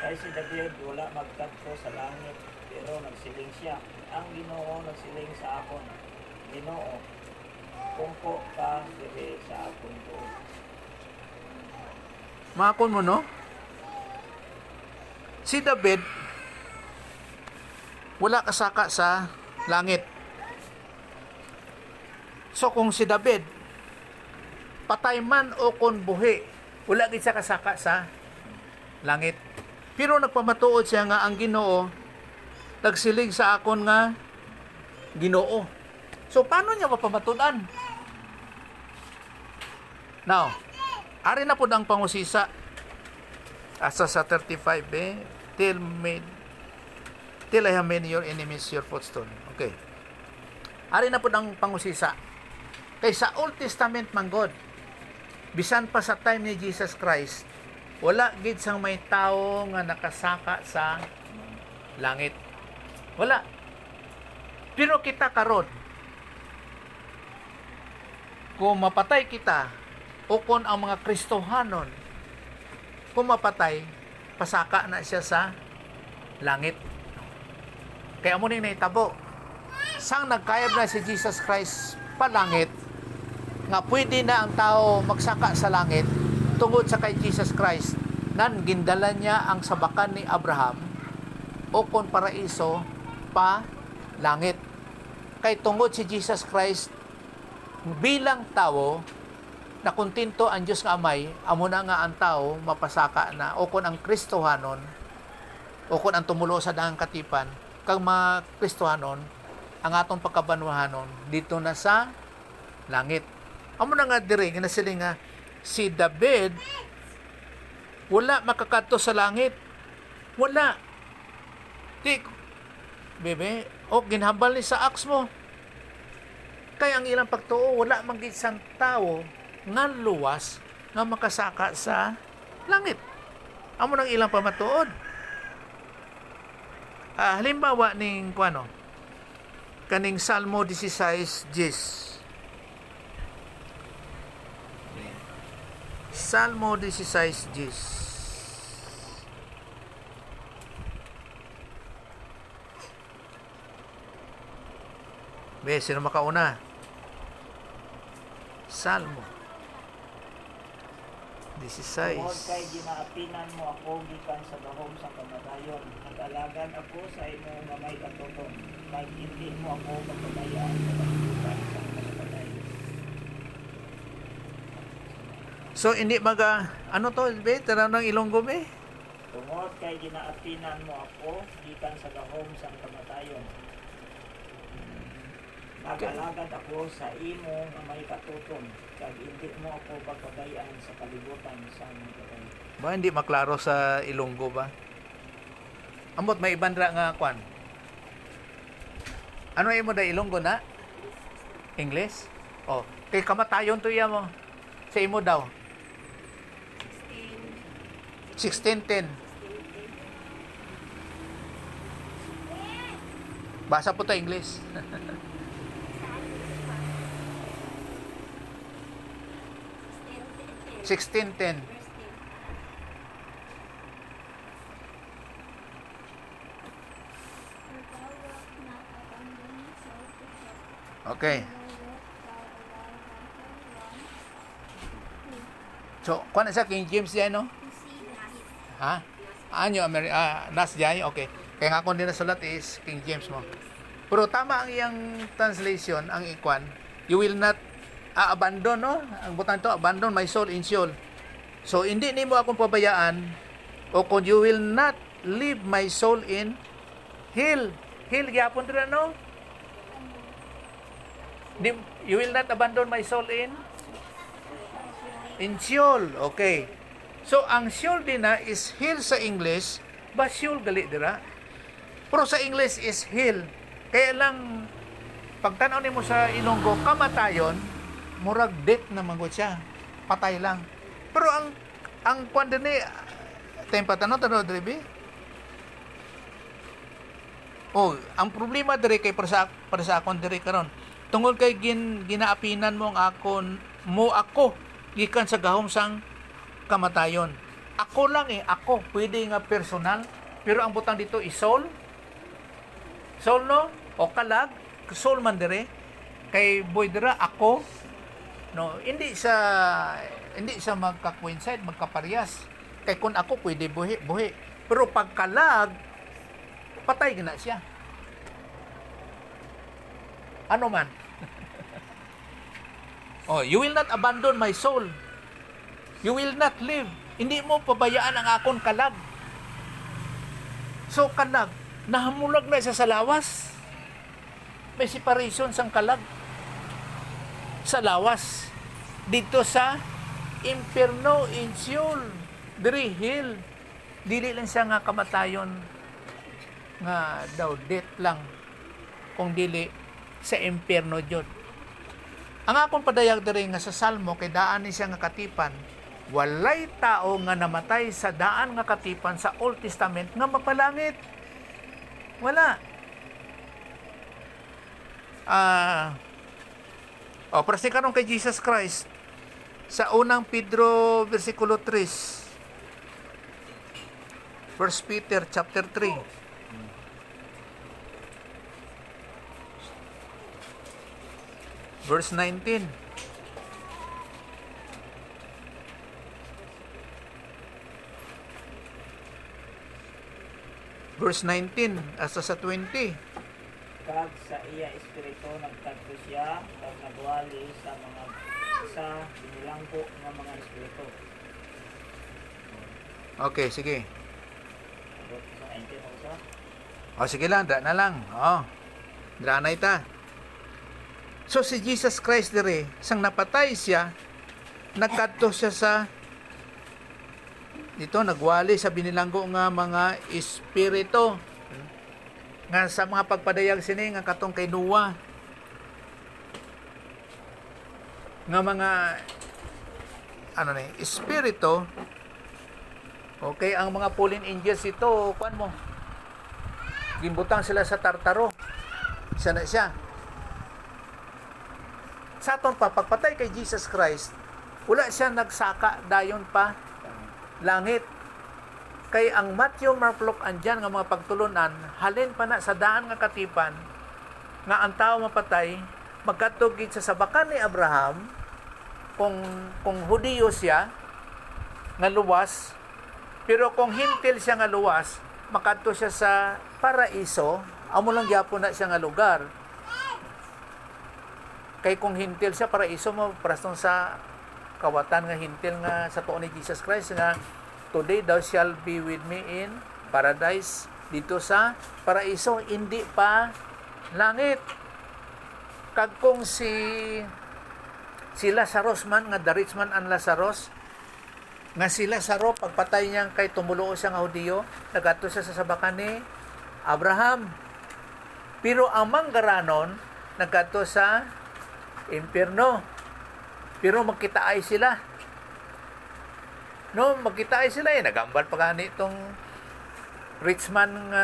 Kay si David wala magkadto sa langit, pero nagsiling siya. Ang Ginoo nagsiling sa akon, Ginoo, kungko ka diri sa akon tuod. Makon mo, no? Si David wala kasaka sa langit. So kung si David patay man o kon buhi, wala gid siya kasaka sa langit. Pero nagpamatuod siya nga ang Ginoo nagsilig sa akon nga Ginoo. So paano niya mapamatudan? Now, ari na pud ang pangusisa asa sa 35 till I have made your enemies your footstool. Okay. Ari na pud ang pangusisa. Kay sa Old Testament man God, bisan pa sa time ni Jesus Christ, wala gid sang may tawo nga nakasaka sa langit. Wala. Pero kita karon, kung mapatay kita o kung ang mga Kristohanon kung mapatay, pasaka na siya sa langit. Kaya mo ning nahitabo, sang nagkayab na si Jesus Christ palangit, nga pwede na ang tao magsaka sa langit tungod sa kay Jesus Christ nan gindala niya ang sabakan ni Abraham o kon paraiso pa langit. Kay tungod si Jesus Christ bilang tao na kontento ang Diyos nga Amay, amo na nga ang tao mapasaka na o kon ang Kristohanon o kon ang tumulo sa daang katipan kag mga Kristohanon ang atong pagkabanwahanon dito na sa langit. Amo na nga dire nga sila nga si David wala makakadto sa langit. Wala. Di bebe, ginhambal ni sa aks mo. Kaya ang ilang pagtuo wala man gid sang tawo nga luwas nga makasaka sa langit. Amo nang ilang pamatuod. Halimbawa ning kuano kaning Salmo 16:10. Salmo 16:10. Sino makauna? Salmo Tungod kay 16. ginaapinan mo ako gikan sa gahom sa kamatayon. Nag-alagan ako sa imo nga may katuton. Kay hindi mo ako pagpabayaan sa kalibutan sa kamatayon. So hindi ano to be? Tara ng Ilonggo be? Tungod kay ginaapinan mo ako gikan sa gahom sa kamatayon. Nag-alagad ako sa imo nga may katuton. Kag hindi mo ako pagpabayaan sa kalibutan sa kamatayon. Ba hindi maklaro sa Ilonggo ba? Amot may ibandra nga kwan. Ano imo da Ilonggo na? English? Oh, kay kamatayon to iya mo. Sa imo daw. 16:10. Basa po to English. 16:10. Okay. So, kuan sa King James diyan no? Ha? Anyo Nas diay? Okay. Kaya nga kung din nasulat is King James mo. Pero tama ang iyang translation, ang ikwan, you will not abandon, no? Ang butang to, abandon my soul in Sheol. So, hindi nimo akong pabayaan o kung you will not leave my soul in hell. Hell, gyapon dira, no? You will not abandon my soul in Sheol. Okay. So, ang Sheol din na is hell sa English, ba Sheol gali dira? Pero sa English is hell. Kaya lang, pagtanaw nimo sa Ilonggo, kamatayon, murag death na manggod siya. Patay lang. Pero ang kwan din eh, tayong patanaw, Dribi? Oh, ang problema dire kay para sa akon dire karon. Tungod kay ginaapinan mo ang ako gikan sa gahom sang kamatayon. Ako lang ako pwede nga personal, pero ang butang dito is soul. Soul no? O kalag, soul man dire. Kay boy dira ako no, hindi sa magka-coincide, magkaparehas. Kay kung ako pwede buhi. Pero pag kalag, patay gina siya. Ano man. Oh, you will not abandon my soul. You will not leave. Hindi mo pabayaan ang akon kalag. So kalag, nahamulag na isa sa lawas. May separation sang kalag sa lawas. Dito sa Imperno in Sheol, diri hell. Dili lang siya nga kamatayon nga daw death lang kung dili sa imperno jud. Ang akong padayag diri nga sa Salmo kay daan ni siya nga katipan, walay tao nga namatay sa daan nga katipan sa Old Testament nga mapalangit. Wala. Prasi karon kay Jesus Christ sa unang Pedro versikulo 3. 1 Peter chapter 3. Verse 19. Verse 19 hasta sa 20. Kag sa iya espiritu nagkadto siya kag nagwali sa mga sa binilanggo nga mga espiritu. Okay, sige. Abot sa 19 also. Sige lang, dra na lang. Dra na ita. So si Jesus Christ dire, sang napatay siya, nagkadto siya sa dito nagwali sa binilanggo nga mga espiritu nga sa mga pagpadayag sini nga katong kay Noah nga mga espiritu. Okay, ang mga fallen angels ito, kuan mo, gimbutang sila sa Tartaro. Isa na siya. Sa aton pa, pagpatay kay Jesus Christ, wala siya nagsaka dayon pa langit. Kay ang Matthew, Mark, Luke, andyan nga mga pagtulunan, halin pa na sa daan nga katipan, nga ang tao mapatay, magkatugid sa sabakan ni Abraham, kung Hudiyo siya, nga luwas, pero kung hintil siya nga luwas, makadto siya sa paraiso, amo lang gyapon na siya nga lugar. Kay kung hintil siya paraiso mo, prastong sa kawatan nga hintil nga sa tuon ni Jesus Christ nga today thou shall be with me in paradise, dito sa paraiso, hindi pa langit. Kag kung si Lazarus man, nga the rich man and Lazarus, nga si Lazaro pagpatay niyang kay tumulo siya nga Hudiyo, nagadto siya sa sabakan ni Abraham. Pero ang manggaranon nagadto sa impyerno. Pero magkitaay sila. No, magkitaay sila nagambal pa gani itong rich man nga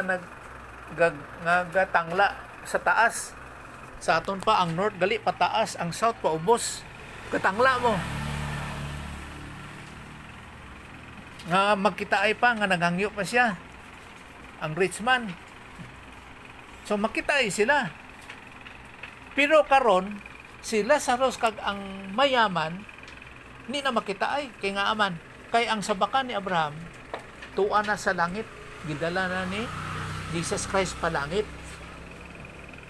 naggatangla sa taas. Sa aton pa ang north gali pataas, ang south pa ubos. Katangla mo. Nga magkitaay pa, nga naghangyo pa siya. Ang rich man. So magkitaay sila. Pero karon si Lazarus kag ang mayaman, ni na makitaay, kay nga aman. Kay ang sabakan ni Abraham, tuwa na sa langit, gidala na ni Jesus Christ pa langit.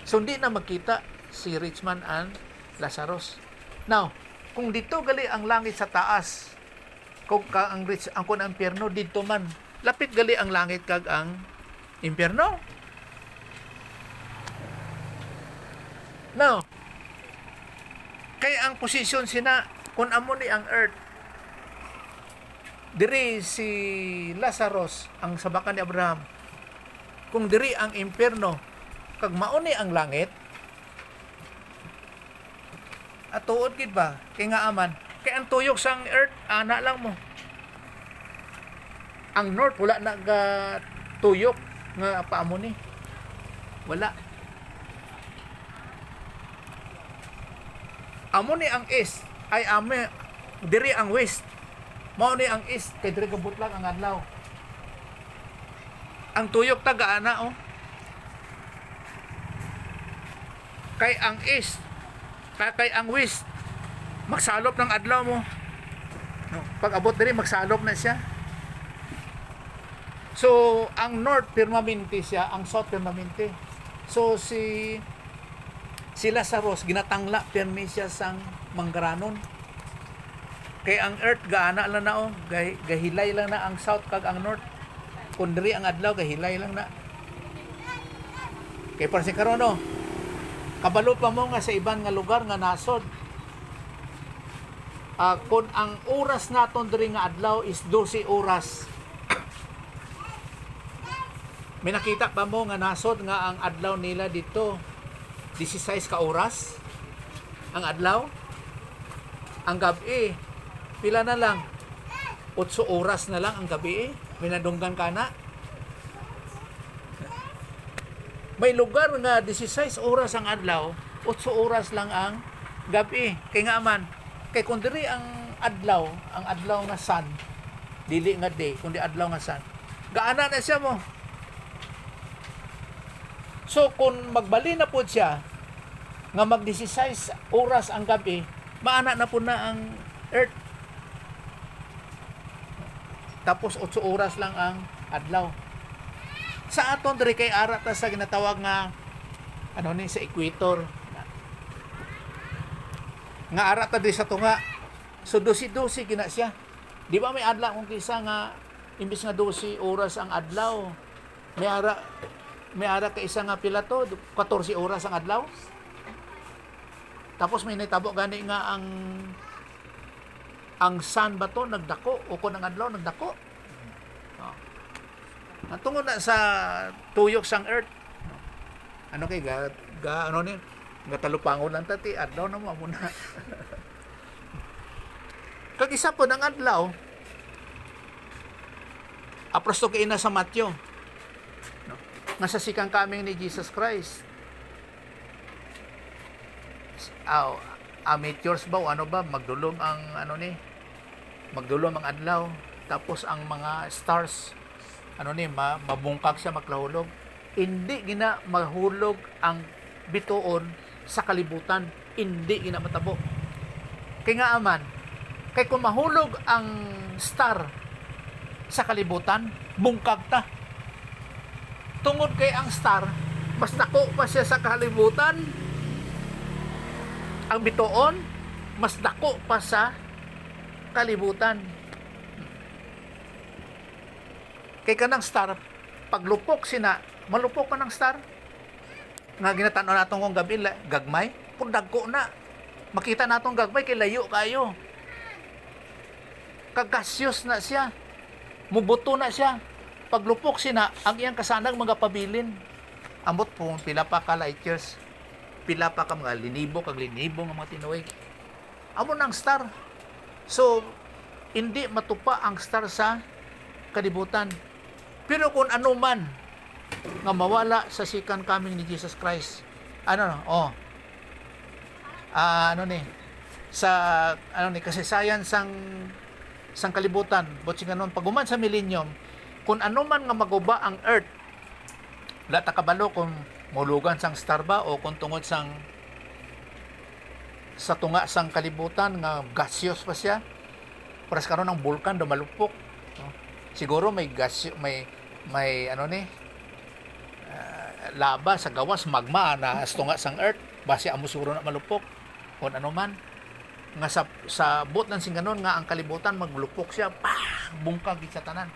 So hindi na makita si rich man and Lazarus. Now, kung dito gali ang langit sa taas, kung ka ang rich ang kun ang impyerno dito man, lapit gali ang langit kag ang impyerno. Now, kay ang posisyon sina kun amo ni ang earth, diri si Lazarus ang sabakan ni Abraham, kung diri ang impyerno kag mao ni ang langit, at tuod gid ba kay nga aman, kay ang tuyok sang earth ana lang mo, ang north wala na ga tuyok nga paamo ni, wala. Amo ni ang east ay ame diri ang west, mao ni ang east kay diri gabot lang ang adlaw. Ang tuyok taga ana kay ang east kay ang west magsalop ng adlaw mo, no, pag abot diri magsalop na siya. So ang north firmamente siya, ang south firmamente. So si Lazarus ginatangla pirmi siya sang manggaranon. Kay ang earth gaana lang na gahilay lang na ang south kag ang north. Kun diri ang adlaw gahilay lang na. Kay para si karon kabalo pa mo nga sa iban nga lugar nga nasod. Kung ang oras naton diri nga adlaw is 12 oras. May nakita pa mo nga nasod nga ang adlaw nila dito 16 ka oras ang adlaw. Ang gabi pila na lang, 8 oras na lang ang gabi. Minadunggan ka na. May lugar nga 16 oras ang adlaw, 8 oras lang ang gabi. Kay nga man, kay kung diri ang adlaw nga sun, dili nga day, kundi adlaw nga sun, gaana na siya mo. So kung magbali na po siya nga mag 16 oras ang gabi, maana na po na ang earth. Tapos 8 oras lang ang adlaw. Sa aton diri kay ara ta sa ginatawag nga sa equator. Nga ara ta diri sa tunga. So 12 gina siya. Di ba may adlaw kung kisa nga imbis nga 12 oras ang adlaw, may ara ka isa nga pila to 14 oras ang adlaw. Tapos may nitabo gani nga ang sun ba to nagdako o kun ang adlaw nagdako. Tungod na sa tuyok sang earth. Kay gatalupangon lang tati adlaw na mo muna. Kag isa po ng adlaw aprosto kay na sa Matthew. Nga sa sikang kaming ni Jesus Christ. Meteors ba o ano ba magdulom ang magdulom ang adlaw, tapos ang mga stars mabungkag siya maklahulog. Hindi gina mahulog ang bituon sa kalibutan, hindi gina matabo. Kaya nga aman Kay kung mahulog ang star sa kalibutan, bungkag ta. Tungod kay ang star, mas dako pa siya sa kalibutan. Ang bituon, mas dako pa sa kalibutan. Kay kanang star, paglupok sina, malupok ka ng star. Nga ginatanaw natong kong gabi, gagmay, kung dagko na. Makita natong gagmay, kay layo kayo. Kagasyos na siya. Mubuto na siya. Paglupok sina, ang iyang kasanang mga pabilin. Ambot po, pila pa ka light years. Pila pa ka mga linibo, kag linibo ng mga tinuig. Amo ng star. So, hindi matupa ang star sa kalibutan. Pero kung ano man nga mawala sa second coming ni Jesus Christ, kasaysayan sang kalibutan, botsi ganon paguman sa millennium, kung ano man nga maguba ang earth, wala ta kabalo kung mulugan sang star ba o kung tungod sa tunga sang kalibutan nga gaseous pa siya, paras karon ng bulkan dumalupok, no? Siguro may gas, may laba sa gawas, magma na tunga sang earth, base amo siguro na malupok kung ano man nga sa bot ng singanon nga ang kalibutan maglupok siya, bungkag sa tanan,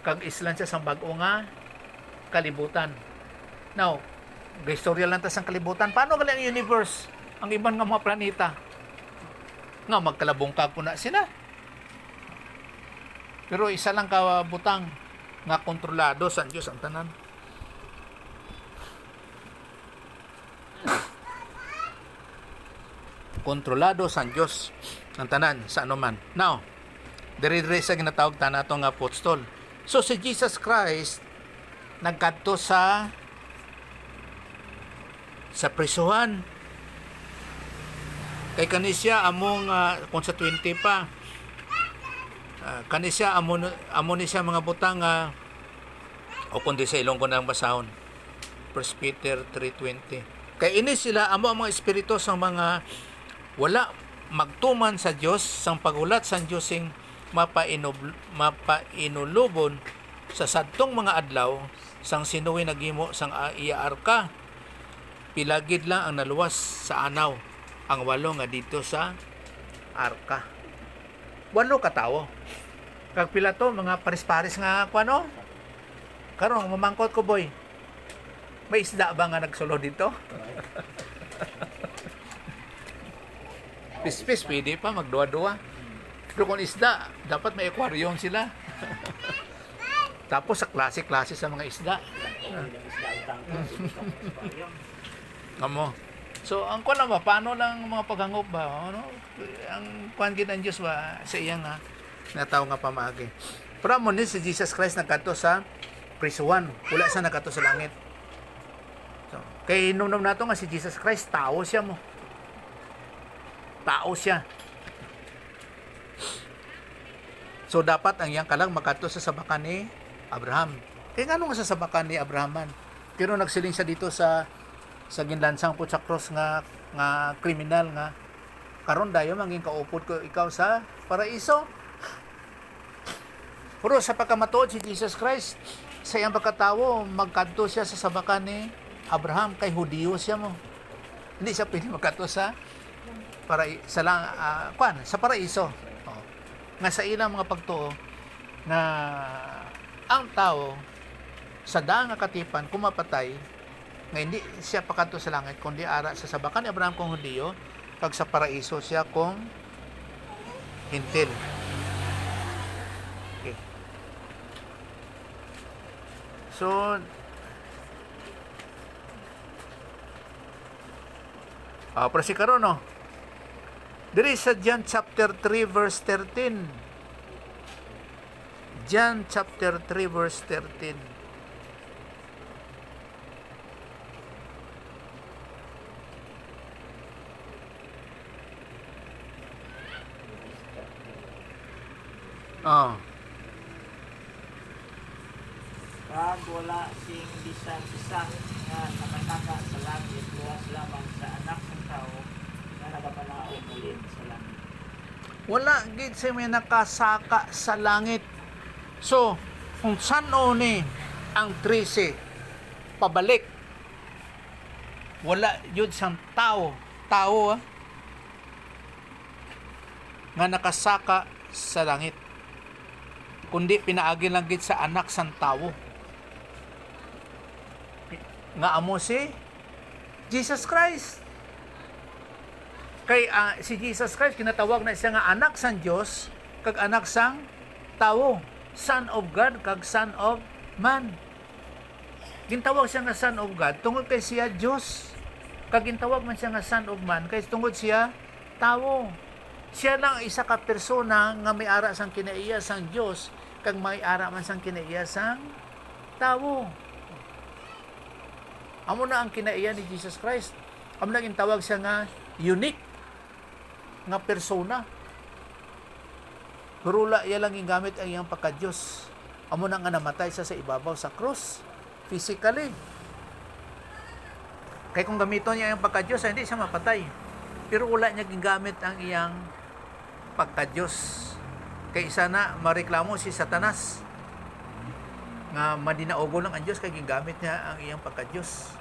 kag islan siya sa bag-o nga kalibutan. Now, istorya lang ta sang kalibutan, paano gali ang universe, ang ibang nga mga planeta nga magkalabungkag po na sila, pero isa lang ka butang nga kontrolado sa Diyos ang tanan. Kontrolado sa Diyos ng tanan sa anuman. Now, dire-dire sa ginatawag ta nato nga apostol. So si Jesus Christ nagkadto sa prisuhan. Kay kanisya among kung sa 20 pa, kanisya amo ni siya mga butang o kundi sa ilong ko nang basahon. 1 Peter 3:20. Kay ini sila amo ang mga espiritu sa mga wala magtuman sa Dios sang pagulat sa Dios sing mapainulubon sa sadtong mga adlaw sang sinuwi nagimo sang iya arka. Pilagid lang ang naluwas sa anaw, ang 8 nga dito sa arka. 8 ka tawo. Kag pila to mga paris-paris nga kuano? Karon mamangkot ko, boy. May isda ba nga nagsulod dito? Pispis, pwede pa magduwa-duwa. Pero kung isda, dapat may aquarium sila. Tapos sa klase-klase sa mga isda. Amo. So, ang kuwan ba, paano lang mga paghangop ba? Ano? Ang kuwan gid ang Diyos ba sa iya nga nataw nga pamaagi. Pero mo ni si Jesus Christ nagkadto sa prisuhan. Wala sa nagkadto sa langit. So, kay nung nato nga si Jesus Christ, tao siya mo. Tao siya. So dapat ang iyang kalang makadto sa sabakan ni Abraham. Kaya nga nung sa sabakan ni Abrahaman, pero nagsiling siya dito sa ginlansang po sa cross nga kriminal nga karon dayo mangin kaupod ko ikaw sa paraiso. Pero sa pagkamatuod si Jesus Christ sa iyang pagkatawo, magkadto siya sa sabakan ni Abraham, kay Hudiyo siya mo. Hindi siya pwede magkadto sa paraiso. Oh. Nga sa ilang mga pagtuo na ang tao sa daang nga katipan kumapatay nga hindi siya pakadto sa langit kundi ara sa sabakan ni Abraham kung Hudiyo, kag sa paraiso siya kung hintil. Okay. So pero si karon no. Diri sa John chapter 3 verse 13. John chapter 3 verse 13. Kag wala sing bisan isa nga nakataka sa langit luwas lamang sa anak ng tao nga nagapanaog muli sa langit. Wala gid siya may nakasaka sa langit. So, kung saan ni ang 13 pabalik, wala yun sang tao nga nakasaka sa langit, kundi pinaagi lang gid sa anak sang tawo nga amo si Jesus Christ. Kay si Jesus Christ kinatawag na siya nga anak sang Dios kag anak sang tawo, Son of God kag Son of Man. Gintawag siya nga Son of God tungod kay siya Dios, kag gintawag man siya nga Son of Man kay tungod siya tawo. Siya lang isa ka persona nga may ara sang kinaiya sang Dios kag may ara man sang kinaiya sang tawo. Amo na ang kinaiya ni Jesus Christ. Amo na gintawag siya nga unique nga persona. Pero wala iya lang gamit ang iyang pagka-Diyos. Amo na nga namatay siya sa ibabaw sa cross physically. Kaya kung gamiton niya ang pagka-Diyos, hindi siya mapatay. Pero wala niya gingamit ang iyang pagka-Diyos. Kaya isa na mareklamo si Satanas nga madinaogo lang ang Diyos kaya gingamit niya ang iyang pagka-Diyos.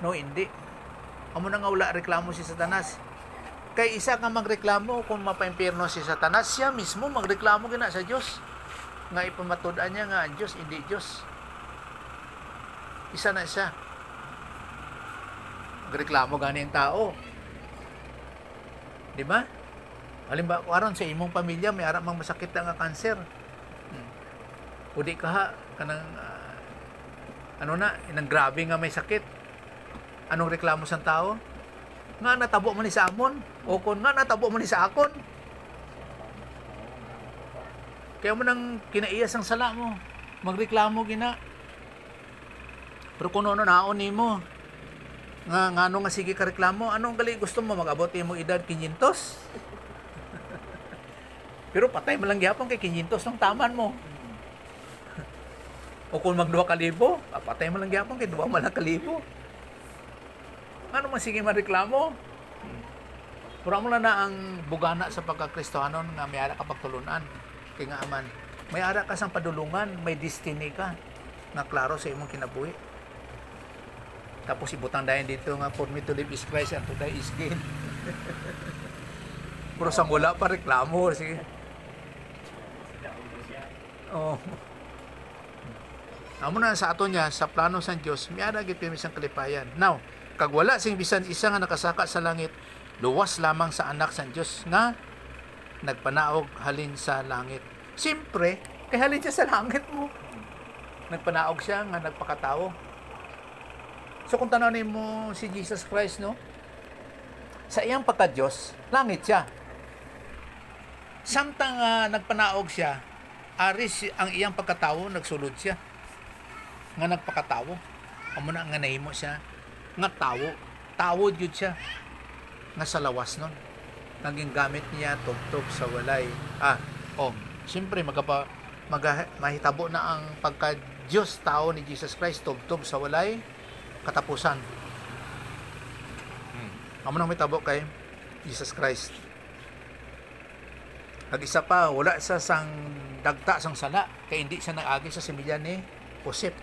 No, hindi. Amo na nga wala reklamo si Satanas. Kay isa nga magreklamo kung mapaimpierno si Satanas, siya mismo magreklamo gina sa Diyos. Nga ipamatud-an niya nga ang Diyos, hindi Diyos. Isa na siya. Magreklamo gani ang tao. Di ba? Halimbawa, aron sa imong pamilya, may ara mang masakit nga kanser. Udi ka ha, kanang, inang grabe nga may sakit. Anong reklamo sa tao? Nga natabo man ni sa amon o kon nga natabo man ni sa akon. Kaya mo nang kinaiyas ang sala mo, magreklamo gina. Pero kung ano naon nimo nga ngano nga sige ka reklamo, anong gali gusto mo mag-abot mo edad 500? Pero patay mo lang gyapon kay 500 ng taman mo. O kung mag 2,000, patay mo lang gyapon kay 2,000. Ano man sige mareklamo? Pura mo na ang bugana sa pagkakristohanon nga may ara ka pagtulunan. Kaya nga aman, may ara ka sang padulungan, may destiny ka nga klaro sa imong kinabuhi. Tapos ibutang dayon dito nga for me to live is Christ and to die is gain. Puro sang wala pa reklamo. Sige. Oh. Amo na sa ato niya, sa plano sa Diyos, may ara gid sang kalipayan. Now, kag wala sing bisan isa nga nakasaka sa langit, luwas lamang sa anak sa Dios nga nagpanaog halin sa langit. Siyempre, kay halin siya sa langit mo. Nagpanaog siya nga nagpakatao. So kung tanawin mo si Jesus Christ, no? Sa iyang pagka-Diyos, langit siya. Samtang nagpanaog siya, aris ang iyang pagkatao, nagsulod siya. Nga nagpakatao. Amo na nga nahimo siya nga tawo jud siya nga sa lawas nun naging gamit niya tubtob sa walay siyempre mahitabo na ang pagka Diyos tao ni Jesus Christ tubtob sa walay katapusan. Amo nang mahitabo kay Jesus Christ. Isa pa, wala sa sang dagta sang sala kay hindi siya nag-agi sa similya ni Joseph.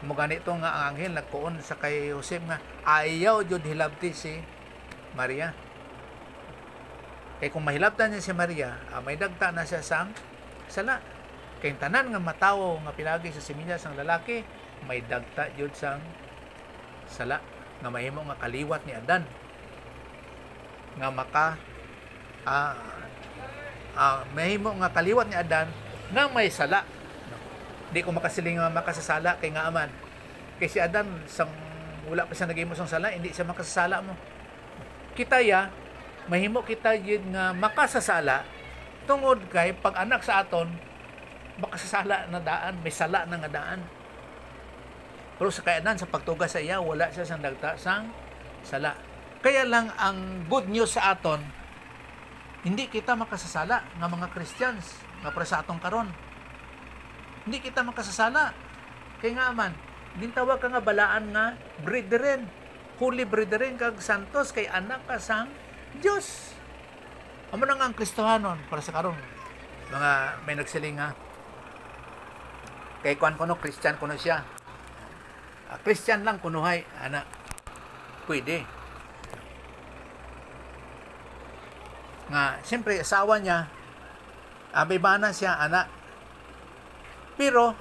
Mo ganito nga ang anghel nagkuon sa kay Joseph nga ayaw jud hilabti si Maria. Kay kung mahilabtan niya si Maria, may dagta na siya sang sala. Kay tanan nga matawo nga pinagi sa similya sang lalaki, may dagta jud sang sala nga mahimo nga kaliwat ni Adan. Nga mahimo nga kaliwat ni Adan nga may sala. Di ko makasiling makasasala kay nga aman. Kay si Adan sang wala pa siya nagimo sang sala, hindi siya makasasala mo. Kita mahimo kita yun nga makasasala tungod kay pag anak sa aton makasasala na daan, may sala na nga daan. Pero sa kayanan sa pagtugas sa iya wala siya sang dagta sang sala. Kaya lang ang good news sa aton, hindi kita makasasala nga mga Christians nga para sa atong karon. Hindi kita makasasala. Kaya nga man, gintawag ka nga balaan nga brethren, holy brethren kag santos kay anak ka sang Dios. amo na nga ang Kristohanon para sa karon. Mga may nagsiling nga kay kuan kuno Christian kuno siya. Christian lang kunuhay ana. Pwede. Nga siyempre asawa niya abibana siya ana. Pero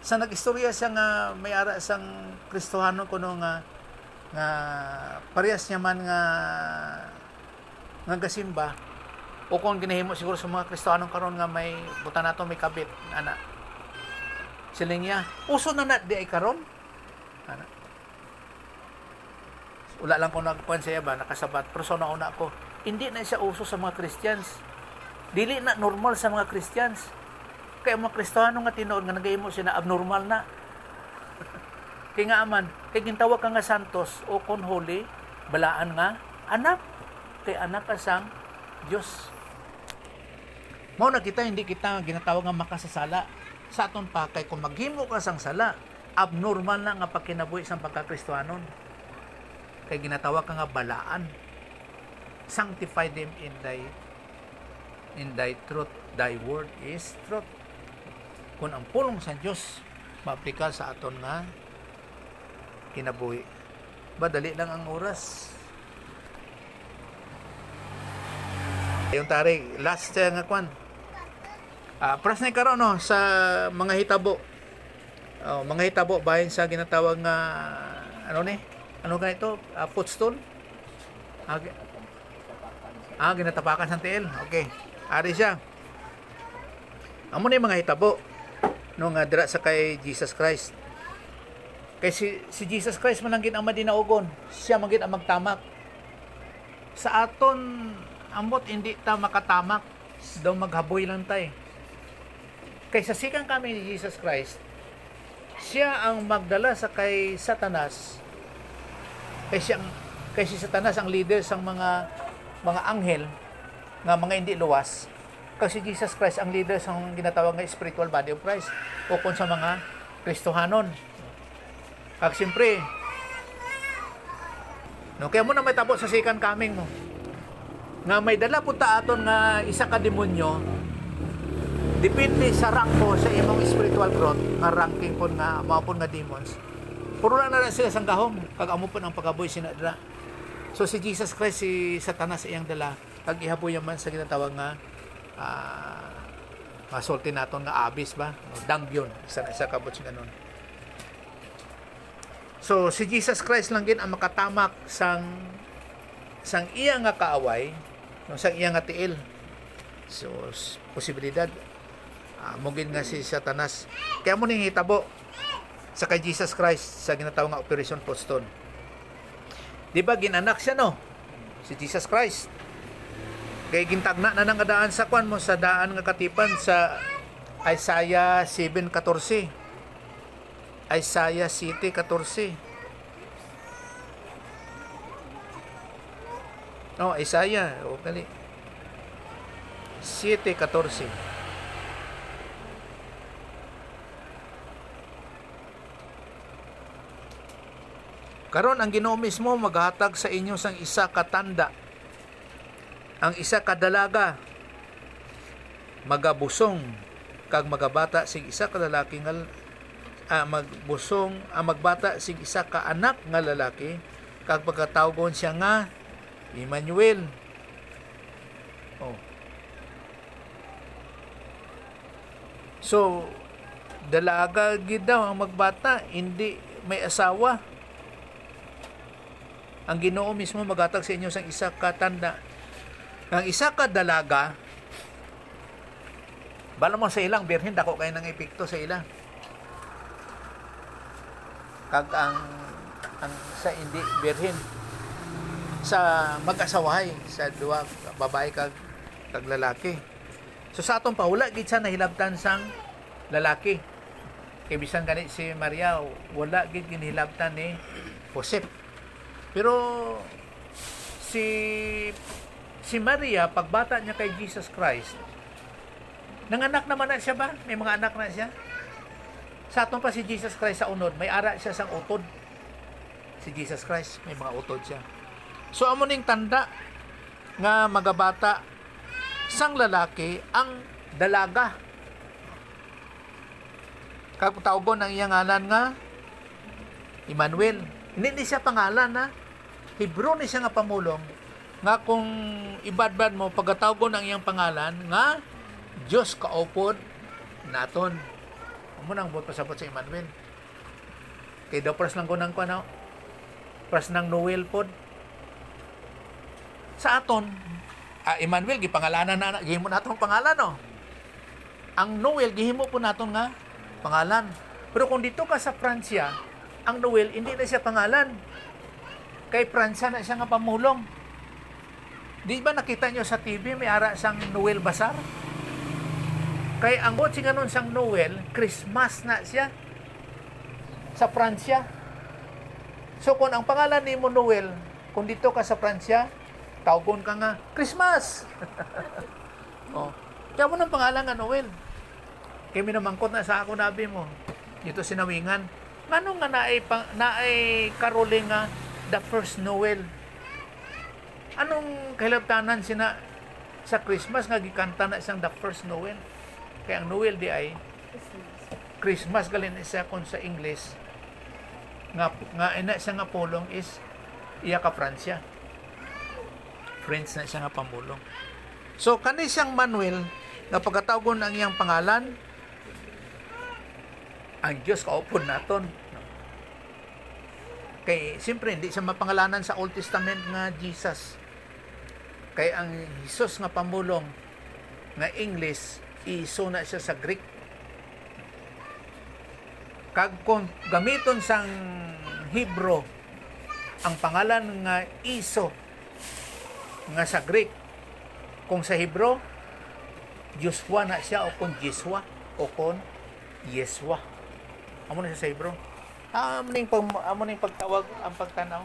sa nagistorya siya nga may ara sang Kristohanon kuno nga parehas niya man nga gasimba o kung ginahimo siguro sa mga Kristohanon karon nga may buta nato may kabit ana siling niya uso na di ay karon ana wala lang ko nagkuan siya ba nakasabat pero sa nauna ko hindi na siya uso sa mga Christians dili na normal sa mga Christians kaya mga Kristohanon nga tinuod nga nagahimo siya na abnormal na kaya nga aman, kaya gintawag ka nga santos o kon holy, balaan nga, anak. Kaya anak ka sang Diyos. Mao na kita, hindi kita ginatawag nga makasasala. Sa aton pa, kay kung maghimo ka sang sala, abnormal na nga pagkinabuhi sang pagka-Kristohanon. Kaya ginatawag ka nga balaan. Sanctify them in thy truth. Thy word is truth. Kung ang pulong sa Diyos, maaplika sa aton nga kinabuhi. Badali lang ang oras. Yung tarig, last nga kwan. Pras na karon no sa mga hitabo. Mga hitabo bahin sa ginatawag nga ano ni? Ano ganito? Footstool? Ginatapakan sa tiil. Okay. Ari siya. Amo ni mga hitabo nung dira sa kay Jesus Christ. Kay si Jesus Christ man lang gid ang madinaugon, siya man gid ang magtamak. Sa aton ambot hindi ta makatamak, daw maghaboy lang tay. Kay sa sikan kami ni Jesus Christ, siya ang magdala sa kay Satanas. Kay si Satanas ang leader sang mga anghel nga mga hindi luwas. Kasi Jesus Christ ang leader sang ginatawag nga spiritual body of Christ o kon sa mga Kristohanon. Kag siyempre, no, kaya mo na may tabo sa sikan kaming mo. Nga may dala po ta aton nga isa ka demonyo, depende sa rank po sa imong spiritual growth, nga ranking po nga, mga po nga demons. Puro na sila sang gahom, kag amo po ang pagaboy sinadra. So si Jesus Christ, si Satanas iyang dala, kag ihaboy man sa ginatawag nga, masulti naton nga abis ba? Dangyon, isa kabot siya ganun. So, si Jesus Christ lang din ang makatamak sang iya nga kaaway, no, sang iya nga tiil. So, posibilidad, mugin nga si Satanas. Kaya mo ning hitabo sa kay Jesus Christ sa ginatawag nga Operation Poston. Di ba, ginanak siya, no? Si Jesus Christ. Kaya gintagna na nang daan sa kwan mo, sa daan nga katipan sa Isaiah 7:14. Isaiah 7:14. No, Isaiah, dali. 7:14. Karon ang Ginoo mismo maghatag sa inyo sang isa ka tanda. Ang isa ka dalaga magabusong kag magabata sig isa ka lalaki nga magbusong magbata sig isa ka anak nga lalaki kag pagkatawgon siya nga Emmanuel. So dalaga gid daw ang magbata, hindi may asawa. Ang Ginoo mismo maghatag sa inyo sang isa ka tanda. Ang isa ka dalaga, bala mo sa ilang birhen, dako kayo ng epekto sa ilang. Kag ang sa hindi birhen, sa mag-asawahay, sa duwa, babae kag lalaki. So sa atong pahula, gid sa nahilabtan sang lalaki. Kay bisan ganit si Maria, wala gid ginhilabtan ni Joseph. Pero si Maria, pagbata niya kay Jesus Christ, nanganak naman na siya ba? May mga anak na siya? Sa atong pa si Jesus Christ sa unod, may ara siya sang utod. Si Jesus Christ, may mga utod siya. So amo ning tanda nga magabata sang lalaki ang dalaga. Kagtawgon ang iyang ngalan nga Emmanuel. Hindi siya pangalan na Hebrew ni siya nga pamulong nga kung ibadbad mo pagkatawgon ang iyang pangalan nga Diyos kaupod naton. Amo nang buot pasabot sa Emmanuel. Kay daw pras lang ko nang kuno. Pras nang Noel pod. Sa aton Emmanuel gipangalanan na gihimo naton pangalan no. Ang Noel gihimo po naton nga pangalan. Pero kung dito ka sa Pransya, ang Noel hindi na siya pangalan. Kay Pransya na siya nga pamulong. Di ba nakita nyo sa TV may ara sang Noel Bazaar? Kay ang bot siya nun sang Noel, Christmas na siya sa Pransya. So kung ang pangalan ni mo Noel, kung dito ka sa Pransya, tawgon ka nga Christmas. Oh, kaya mo ng pangalan nga Noel. Kaya minamangkot na sa ako nabi mo. Dito sinawingan. Ngano nga naay karoling nga the first Noel? Anong kahilabtanan sina sa Christmas nga gikanta na isang the first Noel? Kaya ang Noel di ay Christmas galin isa kon sa English nga ina siya nga pulong is iya ka Pransya. French na siya nga pamulong. So kani siyang Manuel nga pagkatawgon ang iyang pangalan ang Diyos kaupod naton. Kay siyempre hindi siya mapangalanan sa Old Testament nga Jesus. Kay ang Jesus nga pamulong nga English iso na siya sa Greek. Kag kung gamiton sang Hebrew ang pangalan nga iso nga sa Greek, kung sa Hebrew Joshua na siya o kung Jeswa o kung Yeswa. Amo na siya sa Hebrew. Amo ning pagtawag ang pagtanaw.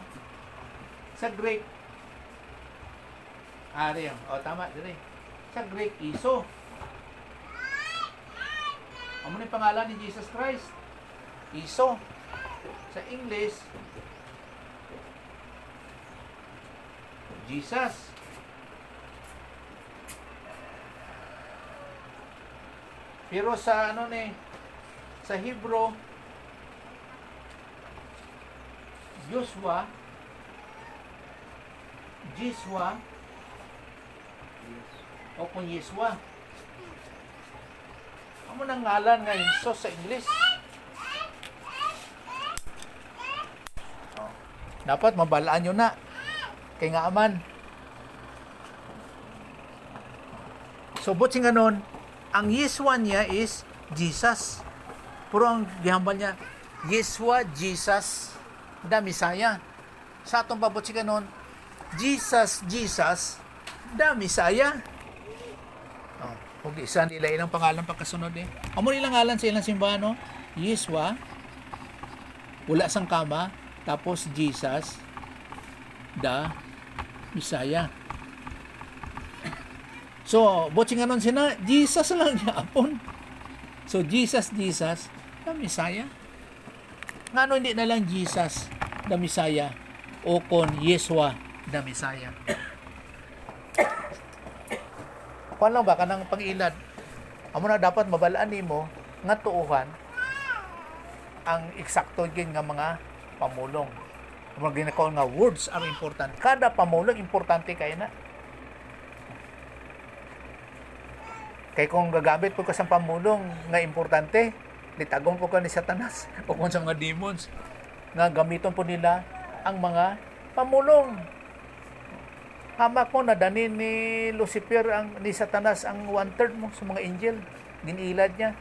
Sa Greek ari tama dire. Sa Greek iso. Amo ning pangalan ni Jesus Christ. Iso. Sa English Jesus. Pero sa sa Hebrew Joshua, Jiswa, o kung Yeswa. Amo nang ngalan nga Jesus sa English. Dapat mabalaan nyo na. Kay nga aman. So, but nga nun, ang Yeswa niya is Jesus. Pero ang gihambal niya, Yeswa, Jesus, the Messiah. Sa atong babot siya nun, Jesus, the Messiah. Huwag isa nila ilang pangalan pagkasunod eh. Amo nilang ngalan sa ilang simbahan, no? Yeswa, wala sang kama, tapos Jesus, the Messiah. So, botching nga nun sina, Jesus lang niya apon. So, Jesus, the Messiah. Nga no, hindi na lang Jesus, the Messiah, o kon Yeswa, the Messiah. Kuan lang ba ka ng pag-ilad? Amo na dapat mabalaan nimo nga tuuhan ang eksakto gin nga mga pamulong. Mga ginakaon nga words are important. Kada pamulong importante kay na. Kay kung gagamit po ka sa pamulong nga importante, litagong po ka ni Satanas o kung sa mga demons nga gamiton po nila ang mga pamulong. Hamak mo na danin ni Lucifer ni Satanas ang 1/3 mo sa mga angel. Ginilad niya.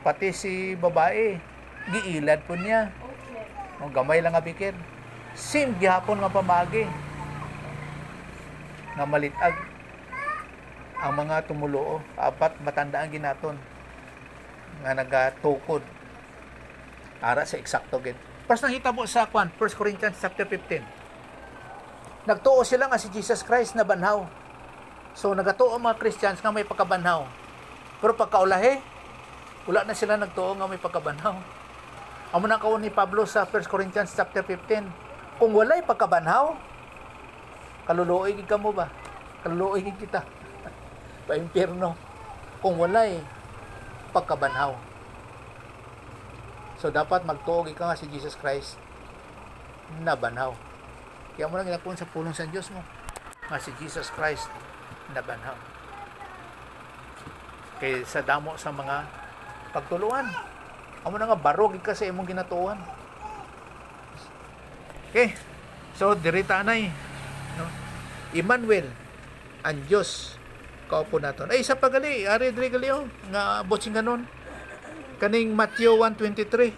Pati si babae, giilad po niya. O gamay lang nga bikir. Sim gihapon nga pamagi. Nga malitag ang mga tumuloo, apat matandaan ginaton nga nagatukod ara sa eksakto gid. Pas nangita mo sa 1 Corinthians chapter 15. Nagtuo sila nga si Jesus Christ na banhaw. So nagatuo mga Christians nga may pagkabanhaw. Pero pagkaulahi, wala na sila nagtuo nga may pagkabanhaw. Amo na kaon ni Pablo sa 1 Corinthians chapter 15. Kung walay pagkabanhaw, kaluluoy gid kamo ba? Kaluluoy gid kita. pa-impyerno kung walay pagkabanhaw. So dapat magtuog ika nga si Jesus Christ na banhaw. Kaya mo lang ilakon sa pulong sa Diyos mo nga si Jesus Christ na banhaw. Kaya sa damo sa mga pagtuluan, amo na nga barog ka sa imong ginatuan. Okay, so dirita na no? Emmanuel, ang Diyos kaupo naton. Ay, isa pa gali, ari diri gali nga botsing ganon. Kaning Matthew 1:23.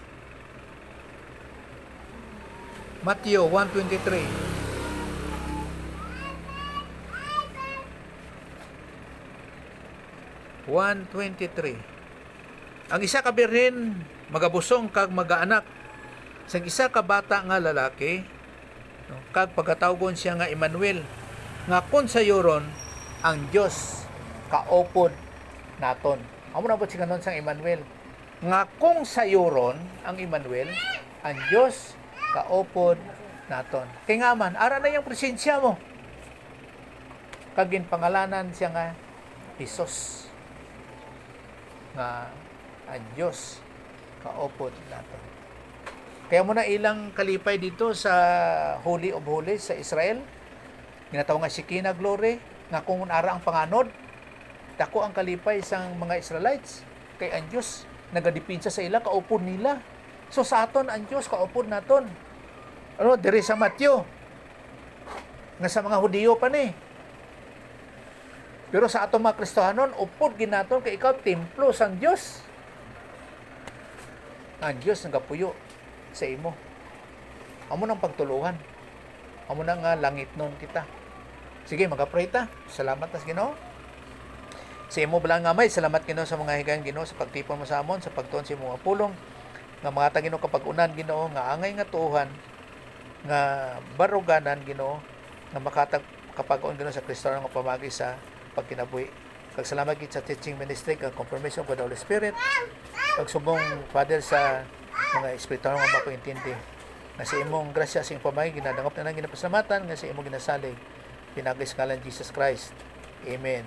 Matthew 1:23. Ang isa ka birhen magabusong kag magaanak sang isa ka bata nga lalaki, no, kag pagkatawgon siya nga Emmanuel, nga kun sayuron ang Dios kaupod naton. Amo na si kanon sang Emmanuel, nga kung sayuron ang Emmanuel, ang Dios kaupod naton. Kay nga man ara na yung presensya mo. Kag ginpangalanan siya nga Jesus, nga ang Dios kaupod naton. Kaya mo na ilang kalipay dito sa Holy of Holies sa Israel. Ginatawag nga Shekinah Glory, nga kung ara ang panganod, dako ang kalipay sang mga Israelites. Kay ang Diyos nagadipinsa sa ila, kaupod nila. So sa aton ang Diyos kaupod naton. Ano, diri sa Matthew, nga sa mga Hudiyo pa ni. Pero sa aton mga Kristohanon, upod ginaton kay ikaw templo sang Diyos. Ang Diyos nagapuyo sa imo. Amo nang pagtuluhan. Amo nang langit nun kita. Sige, magapray ta. Salamat na sa Ginoo. Sa imo balang gamay, salamat Ginoo sa mga higayon Ginoo sa pagtipon mo sa amon, sa pagtuon sa imong pulong. Nga mga ta Ginoo kapag-unan Ginoo, nga angay nga tuuhan, nga baruganan Ginoo, nga makatag kapag-on Ginoo sa Kristo nga pamagi sa pagkinabuhi. Kag salamat gid sa teaching ministry kag confirmation of the Holy Spirit. Pagsubong Father sa mga espiritu nga mapaintindi nga sa imong grasya sa imong pamagi ginadangop na nang ginapasalamatan nga sa imong ginasalig pinagis ngalan Jesus Christ. Amen.